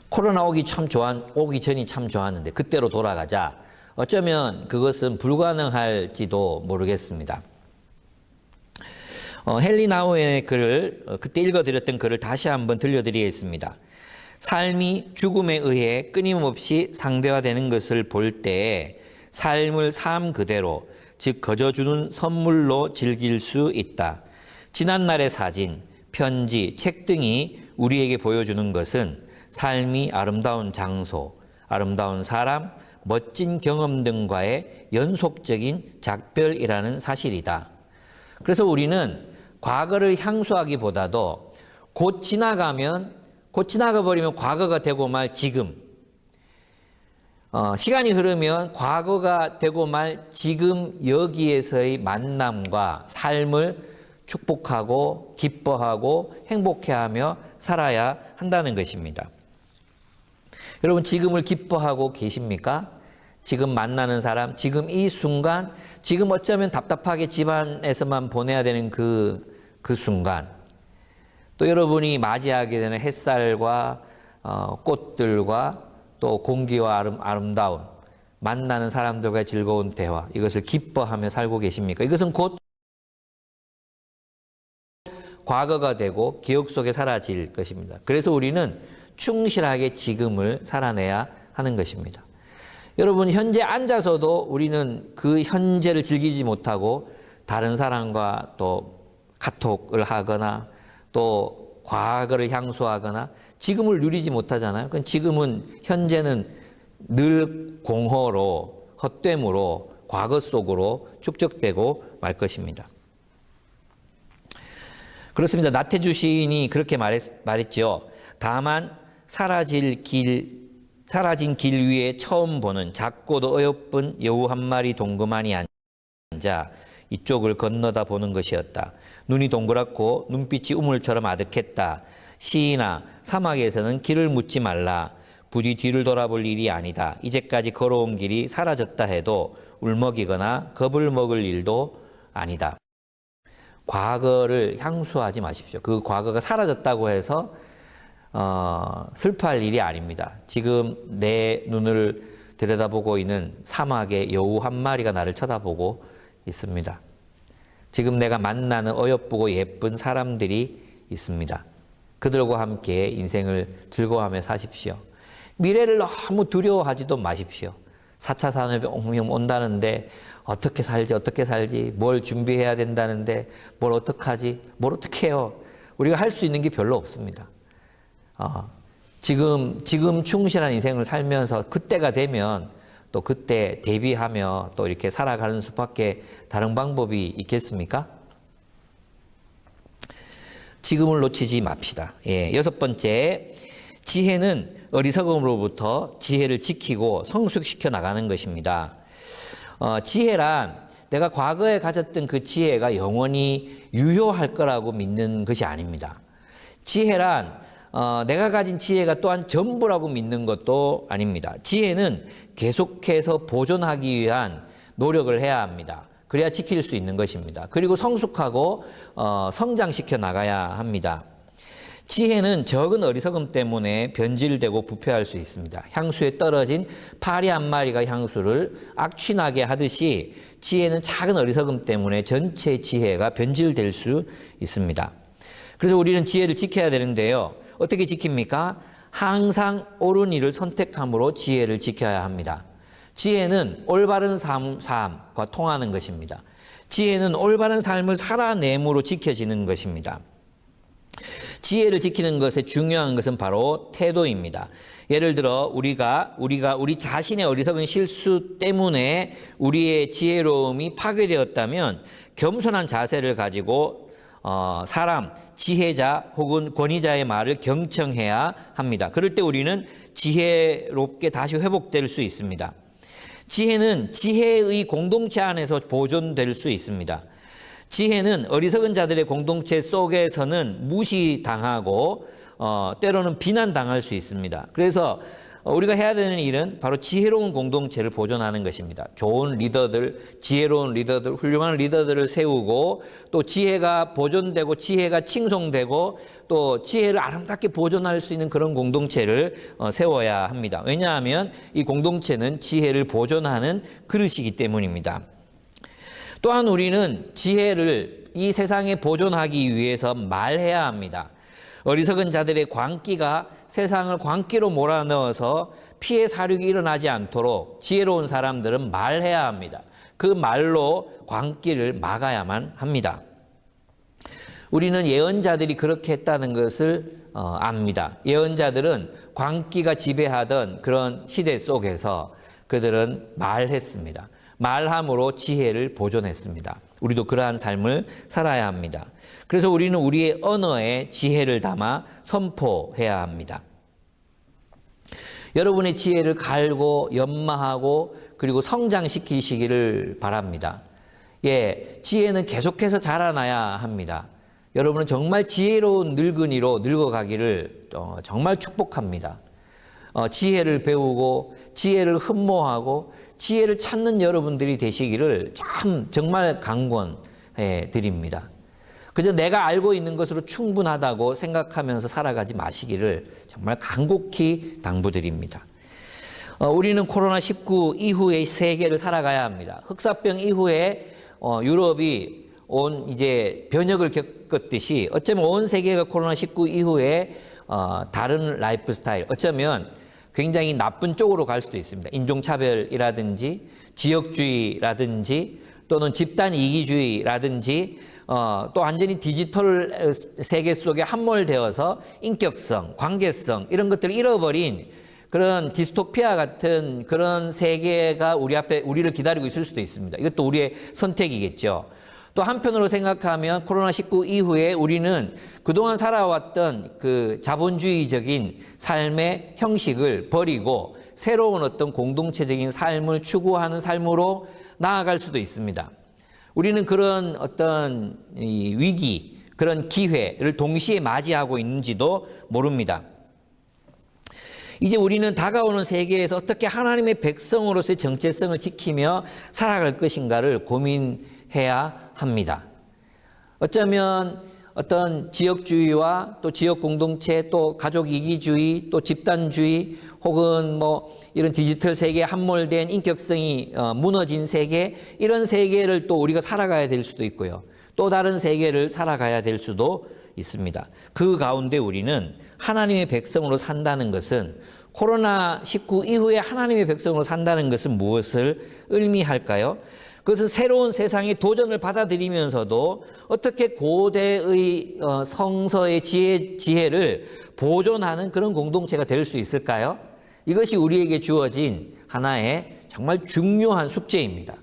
코로나 오기 전이 참 좋았는데 그때로 돌아가자. 어쩌면 그것은 불가능할지도 모르겠습니다. 헨리 나우엔의 글을 그때 읽어드렸던 글을 다시 한번 들려드리겠습니다. 삶이 죽음에 의해 끊임없이 상대화되는 것을 볼 때 삶을 삶 그대로 즉 거저주는 선물로 즐길 수 있다. 지난날의 사진, 편지, 책 등이 우리에게 보여주는 것은 삶이 아름다운 장소, 아름다운 사람, 멋진 경험 등과의 연속적인 작별이라는 사실이다. 그래서 우리는 과거를 향수하기보다도 곧 지나가버리면 과거가 되고 말 지금, 시간이 흐르면 과거가 되고 말 지금 여기에서의 만남과 삶을 축복하고 기뻐하고 행복해하며 살아야 한다는 것입니다. 여러분 지금을 기뻐하고 계십니까? 지금 만나는 사람, 지금 이 순간, 지금 어쩌면 답답하게 집안에서만 보내야 되는 그 순간, 또 여러분이 맞이하게 되는 햇살과 꽃들과 또 공기와 아름다운 만나는 사람들과의 즐거운 대화, 이것을 기뻐하며 살고 계십니까? 이것은 곧 과거가 되고 기억 속에 사라질 것입니다. 그래서 우리는 충실하게 지금을 살아내야 하는 것입니다. 여러분 현재 앉아서도 우리는 그 현재를 즐기지 못하고 다른 사람과 또 카톡을 하거나 또 과거를 향수하거나 지금을 누리지 못하잖아요. 그럼 지금은 현재는 늘 공허로 헛됨으로 과거 속으로 축적되고 말 것입니다. 그렇습니다. 나태주 시인이 그렇게 말했죠. 다만 사라진 길 위에 처음 보는 작고도 어여쁜 여우 한 마리 동그만히 앉아 이쪽을 건너다 보는 것이었다. 눈이 동그랗고 눈빛이 우물처럼 아득했다. 시인아, 사막에서는 길을 묻지 말라. 부디 뒤를 돌아볼 일이 아니다. 이제까지 걸어온 길이 사라졌다 해도 울먹이거나 겁을 먹을 일도 아니다. 과거를 향수하지 마십시오. 그 과거가 사라졌다고 해서 슬퍼할 일이 아닙니다. 지금 내 눈을 들여다보고 있는 사막의 여우 한 마리가 나를 쳐다보고 있습니다. 지금 내가 만나는 어여쁘고 예쁜 사람들이 있습니다. 그들과 함께 인생을 즐거워하며 사십시오. 미래를 너무 두려워하지도 마십시오. 4차 산업혁명 온다는데 어떻게 살지, 뭘 준비해야 된다는데 뭘 어떡하지, 뭘 어떻게 해요. 우리가 할 수 있는 게 별로 없습니다. 지금 충실한 인생을 살면서 그때가 되면 또 그때 대비하며 또 이렇게 살아가는 수밖에 다른 방법이 있겠습니까? 지금을 놓치지 맙시다. 예, 6번째, 지혜는 어리석음으로부터 지혜를 지키고 성숙시켜 나가는 것입니다. 지혜란 내가 과거에 가졌던 그 지혜가 영원히 유효할 거라고 믿는 것이 아닙니다. 지혜란 내가 가진 지혜가 또한 전부라고 믿는 것도 아닙니다. 지혜는 계속해서 보존하기 위한 노력을 해야 합니다. 그래야 지킬 수 있는 것입니다. 그리고 성숙하고 성장시켜 나가야 합니다. 지혜는 적은 어리석음 때문에 변질되고 부패할 수 있습니다. 향수에 떨어진 파리 한 마리가 향수를 악취나게 하듯이 지혜는 작은 어리석음 때문에 전체 지혜가 변질될 수 있습니다. 그래서 우리는 지혜를 지켜야 되는데요. 어떻게 지킵니까? 항상 옳은 일을 선택함으로 지혜를 지켜야 합니다. 지혜는 올바른 삶과 통하는 것입니다. 지혜는 올바른 삶을 살아냄으로 지켜지는 것입니다. 지혜를 지키는 것에 중요한 것은 바로 태도입니다. 예를 들어 우리가 우리 자신의 어리석은 실수 때문에 우리의 지혜로움이 파괴되었다면 겸손한 자세를 가지고 사람, 지혜자 혹은 권위자의 말을 경청해야 합니다. 그럴 때 우리는 지혜롭게 다시 회복될 수 있습니다. 지혜는 지혜의 공동체 안에서 보존될 수 있습니다. 지혜는 어리석은 자들의 공동체 속에서는 무시당하고 때로는 비난당할 수 있습니다. 그래서 우리가 해야 되는 일은 바로 지혜로운 공동체를 보존하는 것입니다. 좋은 리더들, 지혜로운 리더들, 훌륭한 리더들을 세우고 또 지혜가 보존되고 지혜가 칭송되고 또 지혜를 아름답게 보존할 수 있는 그런 공동체를 세워야 합니다. 왜냐하면 이 공동체는 지혜를 보존하는 그릇이기 때문입니다. 또한 우리는 지혜를 이 세상에 보존하기 위해서 말해야 합니다. 어리석은 자들의 광기가 세상을 광기로 몰아넣어서 피해 사륙이 일어나지 않도록 지혜로운 사람들은 말해야 합니다. 그 말로 광기를 막아야만 합니다. 우리는 예언자들이 그렇게 했다는 것을 압니다. 예언자들은 광기가 지배하던 그런 시대 속에서 그들은 말했습니다. 말함으로 지혜를 보존했습니다. 우리도 그러한 삶을 살아야 합니다. 그래서 우리는 우리의 언어에 지혜를 담아 선포해야 합니다. 여러분의 지혜를 갈고 연마하고 그리고 성장시키시기를 바랍니다. 예, 지혜는 계속해서 자라나야 합니다. 여러분은 정말 지혜로운 늙은이로 늙어가기를 정말 축복합니다. 지혜를 배우고 지혜를 흠모하고 지혜를 찾는 여러분들이 되시기를 정말 강권해 드립니다. 그저 내가 알고 있는 것으로 충분하다고 생각하면서 살아가지 마시기를 정말 간곡히 당부드립니다. 우리는 코로나19 이후의 세계를 살아가야 합니다. 흑사병 이후에 유럽이 이제 변혁을 겪었듯이 어쩌면 온 세계가 코로나19 이후에 다른 라이프 스타일, 어쩌면 굉장히 나쁜 쪽으로 갈 수도 있습니다. 인종차별이라든지 지역주의라든지 또는 집단 이기주의라든지 또 완전히 디지털 세계 속에 함몰되어서 인격성, 관계성 이런 것들을 잃어버린 그런 디스토피아 같은 그런 세계가 우리 앞에 우리를 기다리고 있을 수도 있습니다. 이것도 우리의 선택이겠죠. 또 한편으로 생각하면 코로나19 이후에 우리는 그동안 살아왔던 그 자본주의적인 삶의 형식을 버리고 새로운 어떤 공동체적인 삶을 추구하는 삶으로 나아갈 수도 있습니다. 우리는 그런 어떤 위기, 그런 기회를 동시에 맞이하고 있는지도 모릅니다. 이제 우리는 다가오는 세계에서 어떻게 하나님의 백성으로서의 정체성을 지키며 살아갈 것인가를 고민해야 합니다. 어쩌면 어떤 지역주의와 또 지역 공동체, 또 가족 이기주의, 또 집단주의, 혹은 뭐 이런 디지털 세계에 함몰된 인격성이 무너진 세계, 이런 세계를 또 우리가 살아가야 될 수도 있고요. 또 다른 세계를 살아가야 될 수도 있습니다. 그 가운데 우리는 하나님의 백성으로 산다는 것은, 코로나19 이후에 하나님의 백성으로 산다는 것은 무엇을 의미할까요? 그것은 새로운 세상의 도전을 받아들이면서도 어떻게 고대의 성서의 지혜를 보존하는 그런 공동체가 될 수 있을까요? 이것이 우리에게 주어진 하나의 정말 중요한 숙제입니다.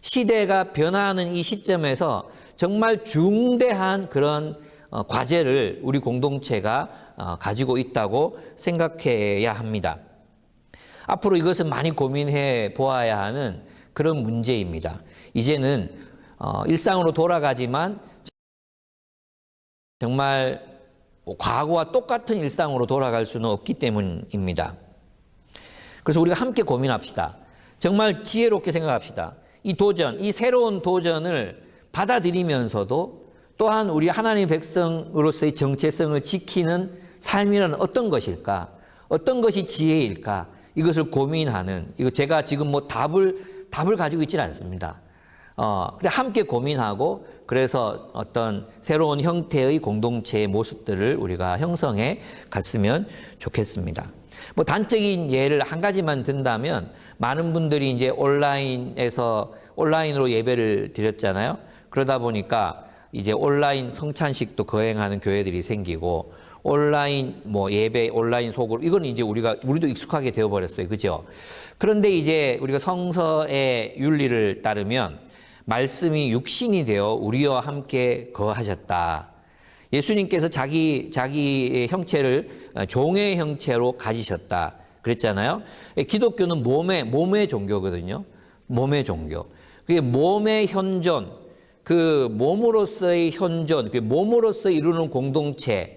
시대가 변화하는 이 시점에서 정말 중대한 그런 과제를 우리 공동체가 가지고 있다고 생각해야 합니다. 앞으로 이것은 많이 고민해 보아야 하는 그런 문제입니다. 이제는 일상으로 돌아가지만 정말 과거와 똑같은 일상으로 돌아갈 수는 없기 때문입니다. 그래서 우리가 함께 고민합시다. 정말 지혜롭게 생각합시다. 이 도전, 이 새로운 도전을 받아들이면서도 또한 우리 하나님의 백성으로서의 정체성을 지키는 삶이란 어떤 것일까? 어떤 것이 지혜일까? 이것을 고민하는, 이거 제가 지금 뭐 답을 가지고 있지는 않습니다. 그래 함께 고민하고, 그래서 어떤 새로운 형태의 공동체의 모습들을 우리가 형성해 갔으면 좋겠습니다. 뭐 단적인 예를 한 가지만 든다면, 많은 분들이 이제 온라인으로 예배를 드렸잖아요. 그러다 보니까 이제 온라인 성찬식도 거행하는 교회들이 생기고, 온라인 뭐 예배, 온라인 소그룹, 이건 이제 우리도 익숙하게 되어버렸어요. 그죠? 그런데 이제 우리가 성서의 윤리를 따르면 말씀이 육신이 되어 우리와 함께 거하셨다. 예수님께서 자기의 형체를 종의 형체로 가지셨다. 그랬잖아요. 기독교는 몸의 종교거든요. 몸의 종교. 그게 몸의 현존, 그 몸으로서의 현존, 그 몸으로서 이루는 공동체,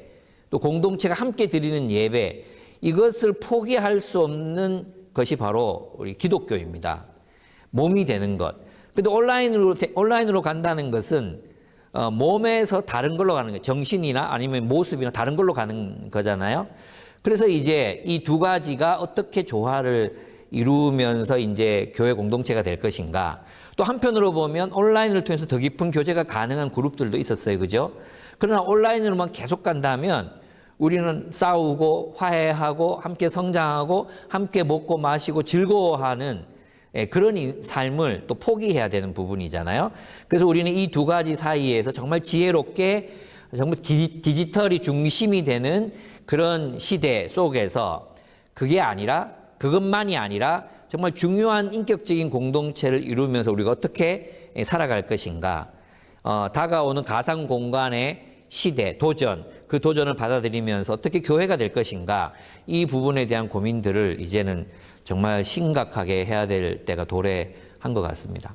또 공동체가 함께 드리는 예배, 이것을 포기할 수 없는 것이 바로 우리 기독교입니다. 몸이 되는 것. 근데 온라인으로 간다는 것은 몸에서 다른 걸로 가는 거예요. 정신이나 아니면 모습이나 다른 걸로 가는 거잖아요. 그래서 이제 이 두 가지가 어떻게 조화를 이루면서 이제 교회 공동체가 될 것인가. 또 한편으로 보면 온라인을 통해서 더 깊은 교제가 가능한 그룹들도 있었어요. 그죠? 그러나 온라인으로만 계속 간다면 우리는 싸우고 화해하고 함께 성장하고 함께 먹고 마시고 즐거워하는 그런 삶을 또 포기해야 되는 부분이잖아요. 그래서 우리는 이 두 가지 사이에서 정말 지혜롭게, 정말 디지털이 중심이 되는 그런 시대 속에서 그것만이 아니라 정말 중요한 인격적인 공동체를 이루면서 우리가 어떻게 살아갈 것인가. 다가오는 가상 공간의 시대, 도전, 그 도전을 받아들이면서 어떻게 교회가 될 것인가, 이 부분에 대한 고민들을 이제는 정말 심각하게 해야 될 때가 도래한 것 같습니다.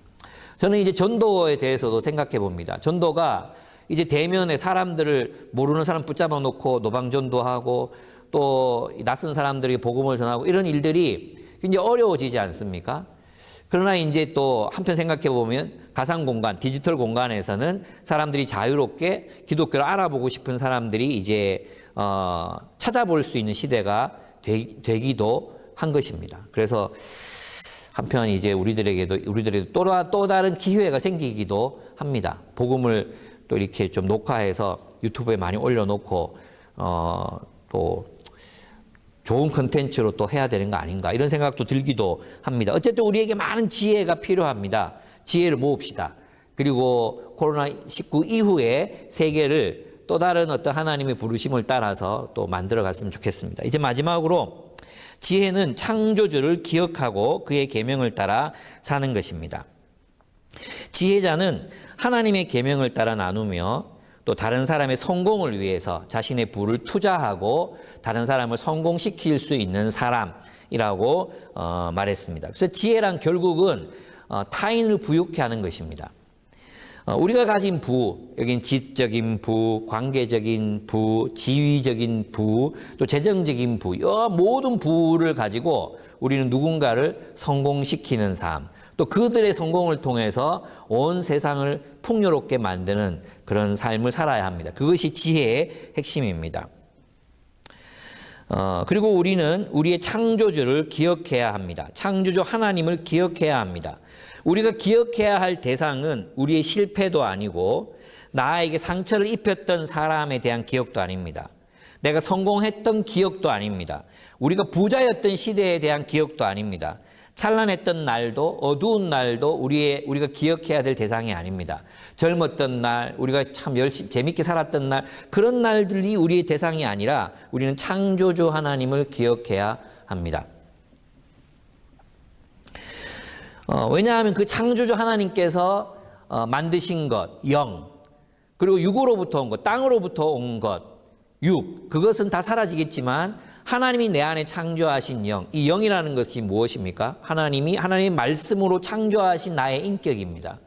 저는 이제 전도에 대해서도 생각해 봅니다. 전도가 이제 대면에 사람들을, 모르는 사람 붙잡아 놓고 노방전도하고 또 낯선 사람들에게 복음을 전하고 이런 일들이 굉장히 어려워지지 않습니까? 그러나 이제 또 한편 생각해 보면 가상 공간, 디지털 공간에서는 사람들이 자유롭게 기독교를 알아보고 싶은 사람들이 이제 찾아볼 수 있는 시대가 되기도 한 것입니다. 그래서 한편 이제 우리들에게도 또 다른 기회가 생기기도 합니다. 복음을 또 이렇게 좀 녹화해서 유튜브에 많이 올려놓고 또 좋은 컨텐츠로 또 해야 되는 거 아닌가, 이런 생각도 들기도 합니다. 어쨌든 우리에게 많은 지혜가 필요합니다. 지혜를 모읍시다. 그리고 코로나19 이후에 세계를 또 다른 어떤 하나님의 부르심을 따라서 또 만들어 갔으면 좋겠습니다. 이제 마지막으로 지혜는 창조주를 기억하고 그의 계명을 따라 사는 것입니다. 지혜자는 하나님의 계명을 따라 나누며 또 다른 사람의 성공을 위해서 자신의 부를 투자하고 다른 사람을 성공시킬 수 있는 사람이라고 말했습니다. 그래서 지혜란 결국은 타인을 부유케 하는 것입니다. 우리가 가진 부, 여긴 지적인 부, 관계적인 부, 지위적인 부, 또 재정적인 부, 이 모든 부를 가지고 우리는 누군가를 성공시키는 삶, 또 그들의 성공을 통해서 온 세상을 풍요롭게 만드는 그런 삶을 살아야 합니다. 그것이 지혜의 핵심입니다. 그리고 우리는 우리의 창조주를 기억해야 합니다. 창조주 하나님을 기억해야 합니다. 우리가 기억해야 할 대상은 우리의 실패도 아니고 나에게 상처를 입혔던 사람에 대한 기억도 아닙니다. 내가 성공했던 기억도 아닙니다. 우리가 부자였던 시대에 대한 기억도 아닙니다. 찬란했던 날도 어두운 날도 우리가 기억해야 될 대상이 아닙니다. 젊었던 날, 우리가 참 열심히 재밌게 살았던 날, 그런 날들이 우리의 대상이 아니라 우리는 창조주 하나님을 기억해야 합니다. 왜냐하면 그 창조주 하나님께서 만드신 것, 영, 그리고 육으로부터 온 것, 땅으로부터 온 것, 육, 그것은 다 사라지겠지만 하나님이 내 안에 창조하신 영, 이 영이라는 것이 무엇입니까? 하나님의 말씀으로 창조하신 나의 인격입니다.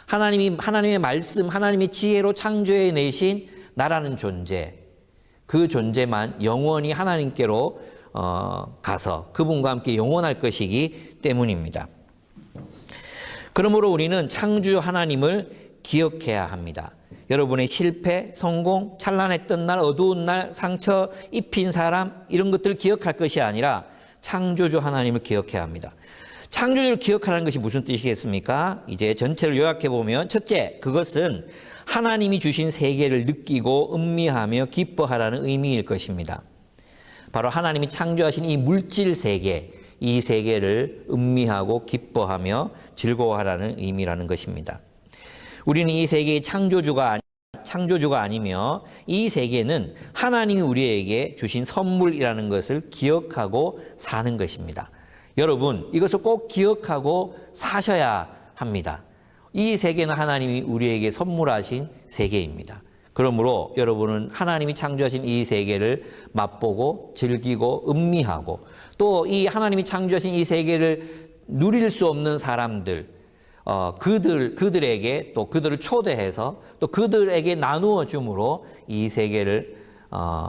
하나님의 말씀, 하나님의 지혜로 창조해 내신 나라는 존재, 그 존재만 영원히 하나님께로 가서 그분과 함께 영원할 것이기 때문입니다. 그러므로 우리는 창조주 하나님을 기억해야 합니다. 여러분의 실패, 성공, 찬란했던 날, 어두운 날, 상처 입힌 사람 이런 것들을 기억할 것이 아니라 창조주 하나님을 기억해야 합니다. 창조주를 기억하는 것이 무슨 뜻이겠습니까? 이제 전체를 요약해 보면 첫째, 그것은 하나님이 주신 세계를 느끼고 음미하며 기뻐하라는 의미일 것입니다. 바로 하나님이 창조하신 이 물질 세계, 이 세계를 음미하고 기뻐하며 즐거워하라는 의미라는 것입니다. 우리는 이 세계의 창조주가 아니며 이 세계는 하나님이 우리에게 주신 선물이라는 것을 기억하고 사는 것입니다. 여러분, 이것을 꼭 기억하고 사셔야 합니다. 이 세계는 하나님이 우리에게 선물하신 세계입니다. 그러므로 여러분은 하나님이 창조하신 이 세계를 맛보고 즐기고 음미하고 또 이 하나님이 창조하신 이 세계를 누릴 수 없는 사람들, 그들에게 또 그들을 초대해서 또 그들에게 나누어 줌으로 이 세계를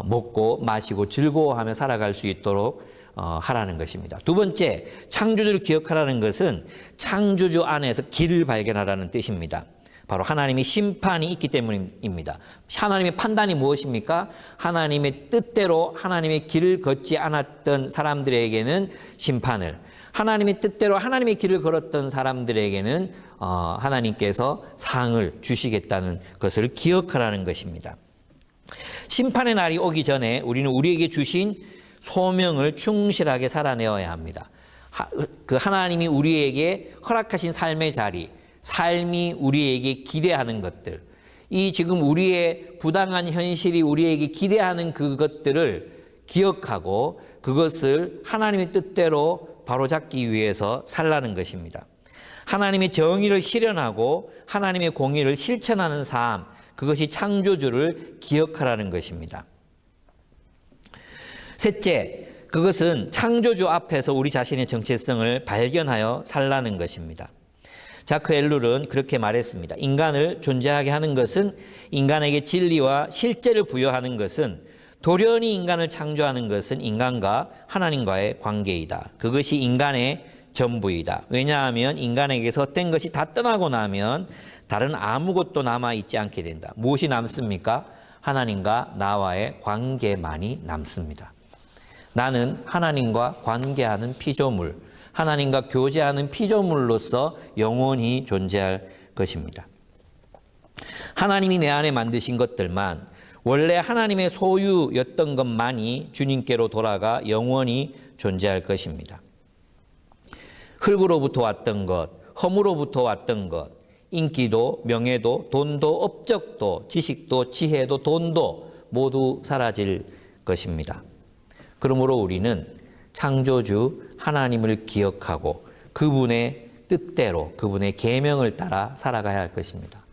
먹고 마시고 즐거워하며 살아갈 수 있도록 하라는 것입니다. 두 번째, 창조주를 기억하라는 것은 창조주 안에서 길을 발견하라는 뜻입니다. 바로 하나님의 심판이 있기 때문입니다. 하나님의 판단이 무엇입니까? 하나님의 뜻대로 하나님의 길을 걷지 않았던 사람들에게는 심판을, 하나님의 뜻대로 하나님의 길을 걸었던 사람들에게는 하나님께서 상을 주시겠다는 것을 기억하라는 것입니다. 심판의 날이 오기 전에 우리는 우리에게 주신 소명을 충실하게 살아내어야 합니다. 그 하나님이 우리에게 허락하신 삶의 자리, 삶이 우리에게 기대하는 것들, 이 지금 우리의 부당한 현실이 우리에게 기대하는 그것들을 기억하고 그것을 하나님의 뜻대로 바로잡기 위해서 살라는 것입니다. 하나님의 정의를 실현하고 하나님의 공의를 실천하는 삶, 그것이 창조주를 기억하라는 것입니다. 셋째, 그것은 창조주 앞에서 우리 자신의 정체성을 발견하여 살라는 것입니다. 자크 엘룰은 그렇게 말했습니다. 인간을 존재하게 하는 것은, 인간에게 진리와 실제를 부여하는 것은, 돌연히 인간을 창조하는 것은 인간과 하나님과의 관계이다. 그것이 인간의 전부이다. 왜냐하면 인간에게서 헛된 것이 다 떠나고 나면 다른 아무것도 남아있지 않게 된다. 무엇이 남습니까? 하나님과 나와의 관계만이 남습니다. 나는 하나님과 관계하는 피조물, 하나님과 교제하는 피조물로서 영원히 존재할 것입니다. 하나님이 내 안에 만드신 것들만, 원래 하나님의 소유였던 것만이 주님께로 돌아가 영원히 존재할 것입니다. 흙으로부터 왔던 것, 험으로부터 왔던 것, 인기도, 명예도, 돈도, 업적도, 지식도, 지혜도, 돈도 모두 사라질 것입니다. 그러므로 우리는 창조주 하나님을 기억하고 그분의 뜻대로 그분의 계명을 따라 살아가야 할 것입니다.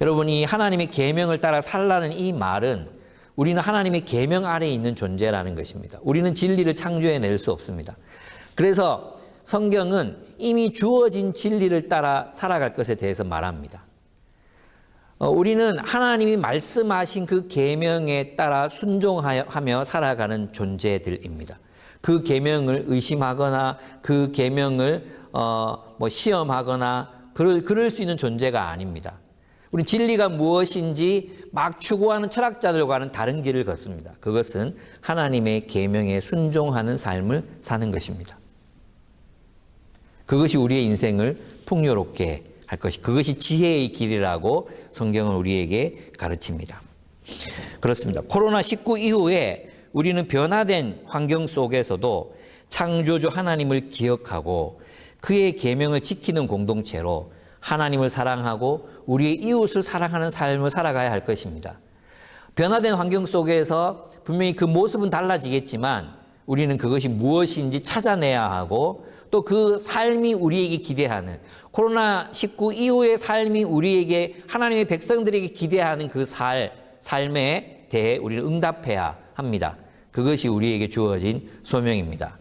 여러분이 하나님의 계명을 따라 살라는 이 말은 우리는 하나님의 계명 아래에 있는 존재라는 것입니다. 우리는 진리를 창조해낼 수 없습니다. 그래서 성경은 이미 주어진 진리를 따라 살아갈 것에 대해서 말합니다. 우리는 하나님이 말씀하신 그 계명에 따라 순종하며 살아가는 존재들입니다. 그 계명을 의심하거나 그 계명을 시험하거나 그럴 수 있는 존재가 아닙니다. 우리 진리가 무엇인지 막 추구하는 철학자들과는 다른 길을 걷습니다. 그것은 하나님의 계명에 순종하는 삶을 사는 것입니다. 그것이 우리의 인생을 풍요롭게 할 것이, 그것이 지혜의 길이라고 성경은 우리에게 가르칩니다. 그렇습니다. 코로나19 이후에 우리는 변화된 환경 속에서도 창조주 하나님을 기억하고 그의 계명을 지키는 공동체로 하나님을 사랑하고 우리의 이웃을 사랑하는 삶을 살아가야 할 것입니다. 변화된 환경 속에서 분명히 그 모습은 달라지겠지만 우리는 그것이 무엇인지 찾아내야 하고 또 그 삶이 우리에게 기대하는 코로나19 이후의 삶이 우리에게 하나님의 백성들에게 기대하는 그 삶에 대해 우리는 응답해야 합니다. 그것이 우리에게 주어진 소명입니다.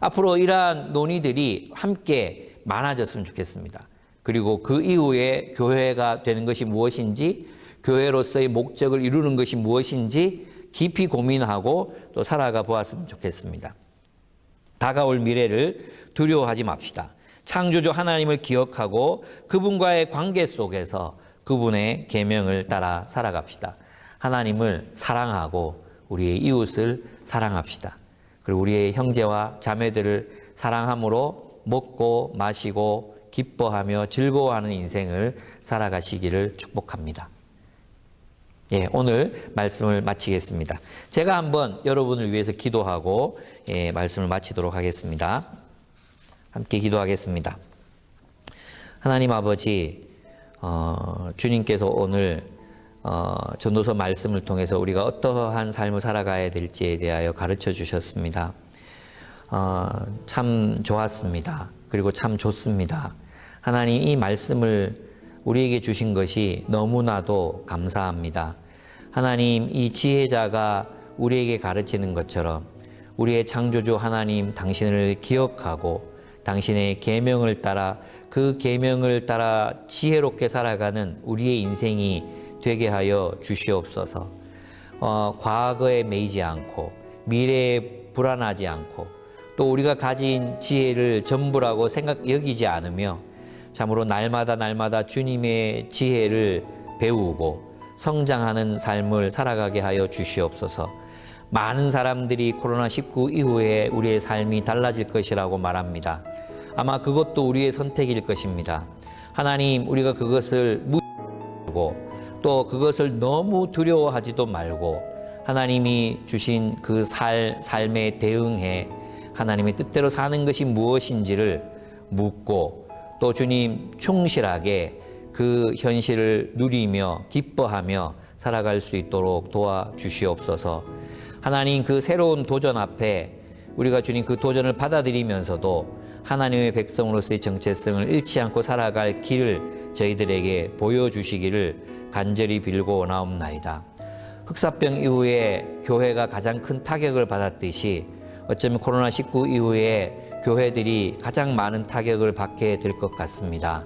앞으로 이러한 논의들이 함께 많아졌으면 좋겠습니다. 그리고 그 이후에 교회가 되는 것이 무엇인지, 교회로서의 목적을 이루는 것이 무엇인지 깊이 고민하고 또 살아가 보았으면 좋겠습니다. 다가올 미래를 두려워하지 맙시다. 창조주 하나님을 기억하고 그분과의 관계 속에서 그분의 계명을 따라 살아갑시다. 하나님을 사랑하고 우리의 이웃을 사랑합시다. 그리고 우리의 형제와 자매들을 사랑함으로 먹고 마시고 기뻐하며 즐거워하는 인생을 살아가시기를 축복합니다. 예, 오늘 말씀을 마치겠습니다. 제가 한번 여러분을 위해서 기도하고 말씀을 마치도록 하겠습니다. 함께 기도하겠습니다. 하나님 아버지, 주님께서 오늘 전도서 말씀을 통해서 우리가 어떠한 삶을 살아가야 될지에 대하여 가르쳐 주셨습니다. 참 좋았습니다. 그리고 참 좋습니다. 하나님, 이 말씀을 우리에게 주신 것이 너무나도 감사합니다. 하나님, 이 지혜자가 우리에게 가르치는 것처럼 우리의 창조주 하나님 당신을 기억하고 당신의 계명을 따라 그 계명을 따라 지혜롭게 살아가는 우리의 인생이 되게 하여 주시옵소서. 과거에 매이지 않고 미래에 불안하지 않고 또 우리가 가진 지혜를 전부라고 여기지 않으며 참으로 날마다 주님의 지혜를 배우고 성장하는 삶을 살아가게 하여 주시옵소서. 많은 사람들이 코로나19 이후에 우리의 삶이 달라질 것이라고 말합니다. 아마 그것도 우리의 선택일 것입니다. 하나님, 우리가 그것을 무시하고 또 그것을 너무 두려워하지도 말고 하나님이 주신 그 삶에 대응해 하나님의 뜻대로 사는 것이 무엇인지를 묻고 또 주님 충실하게 그 현실을 누리며 기뻐하며 살아갈 수 있도록 도와주시옵소서. 하나님, 그 새로운 도전 앞에 우리가 주님 그 도전을 받아들이면서도 하나님의 백성으로서의 정체성을 잃지 않고 살아갈 길을 저희들에게 보여주시기를 간절히 빌고 원하옵나이다. 흑사병 이후에 교회가 가장 큰 타격을 받았듯이 어쩌면 코로나19 이후에 교회들이 가장 많은 타격을 받게 될 것 같습니다.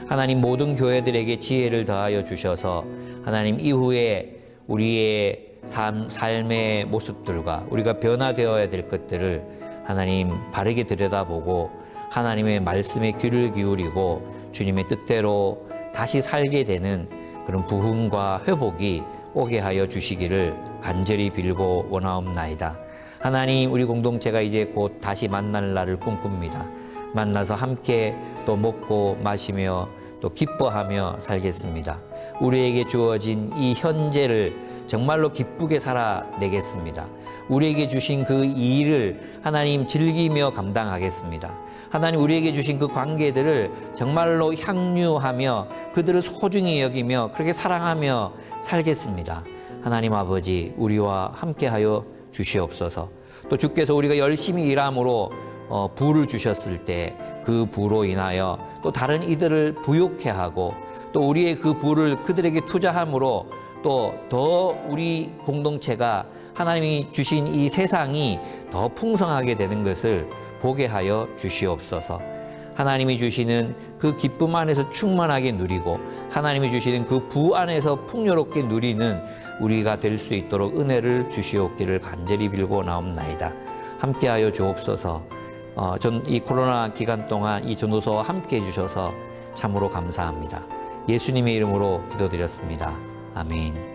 하나님, 모든 교회들에게 지혜를 더하여 주셔서 하나님 이후에 우리의 삶의 모습들과 우리가 변화되어야 될 것들을 하나님 바르게 들여다보고 하나님의 말씀에 귀를 기울이고 주님의 뜻대로 다시 살게 되는 그런 부흥과 회복이 오게 하여 주시기를 간절히 빌고 원하옵나이다. 하나님, 우리 공동체가 이제 곧 다시 만날 날을 꿈꿉니다. 만나서 함께 또 먹고 마시며 또 기뻐하며 살겠습니다. 우리에게 주어진 이 현재를 정말로 기쁘게 살아내겠습니다. 우리에게 주신 그 일을 하나님 즐기며 감당하겠습니다. 하나님, 우리에게 주신 그 관계들을 정말로 향유하며 그들을 소중히 여기며 그렇게 사랑하며 살겠습니다. 하나님 아버지, 우리와 함께하여 주시옵소서. 또 주께서 우리가 열심히 일함으로 부를 주셨을 때 그 부로 인하여 또 다른 이들을 부욕해 하고 또 우리의 그 부를 그들에게 투자함으로 또 더 우리 공동체가 하나님이 주신 이 세상이 더 풍성하게 되는 것을 보게 하여 주시옵소서. 하나님이 주시는 그 기쁨 안에서 충만하게 누리고 하나님이 주시는 그 부 안에서 풍요롭게 누리는 우리가 될 수 있도록 은혜를 주시옵기를 간절히 빌고 나옵나이다. 함께하여 주옵소서. 전 이 코로나 기간 동안 이 전도서와 함께 해주셔서 참으로 감사합니다. 예수님의 이름으로 기도드렸습니다. 아멘.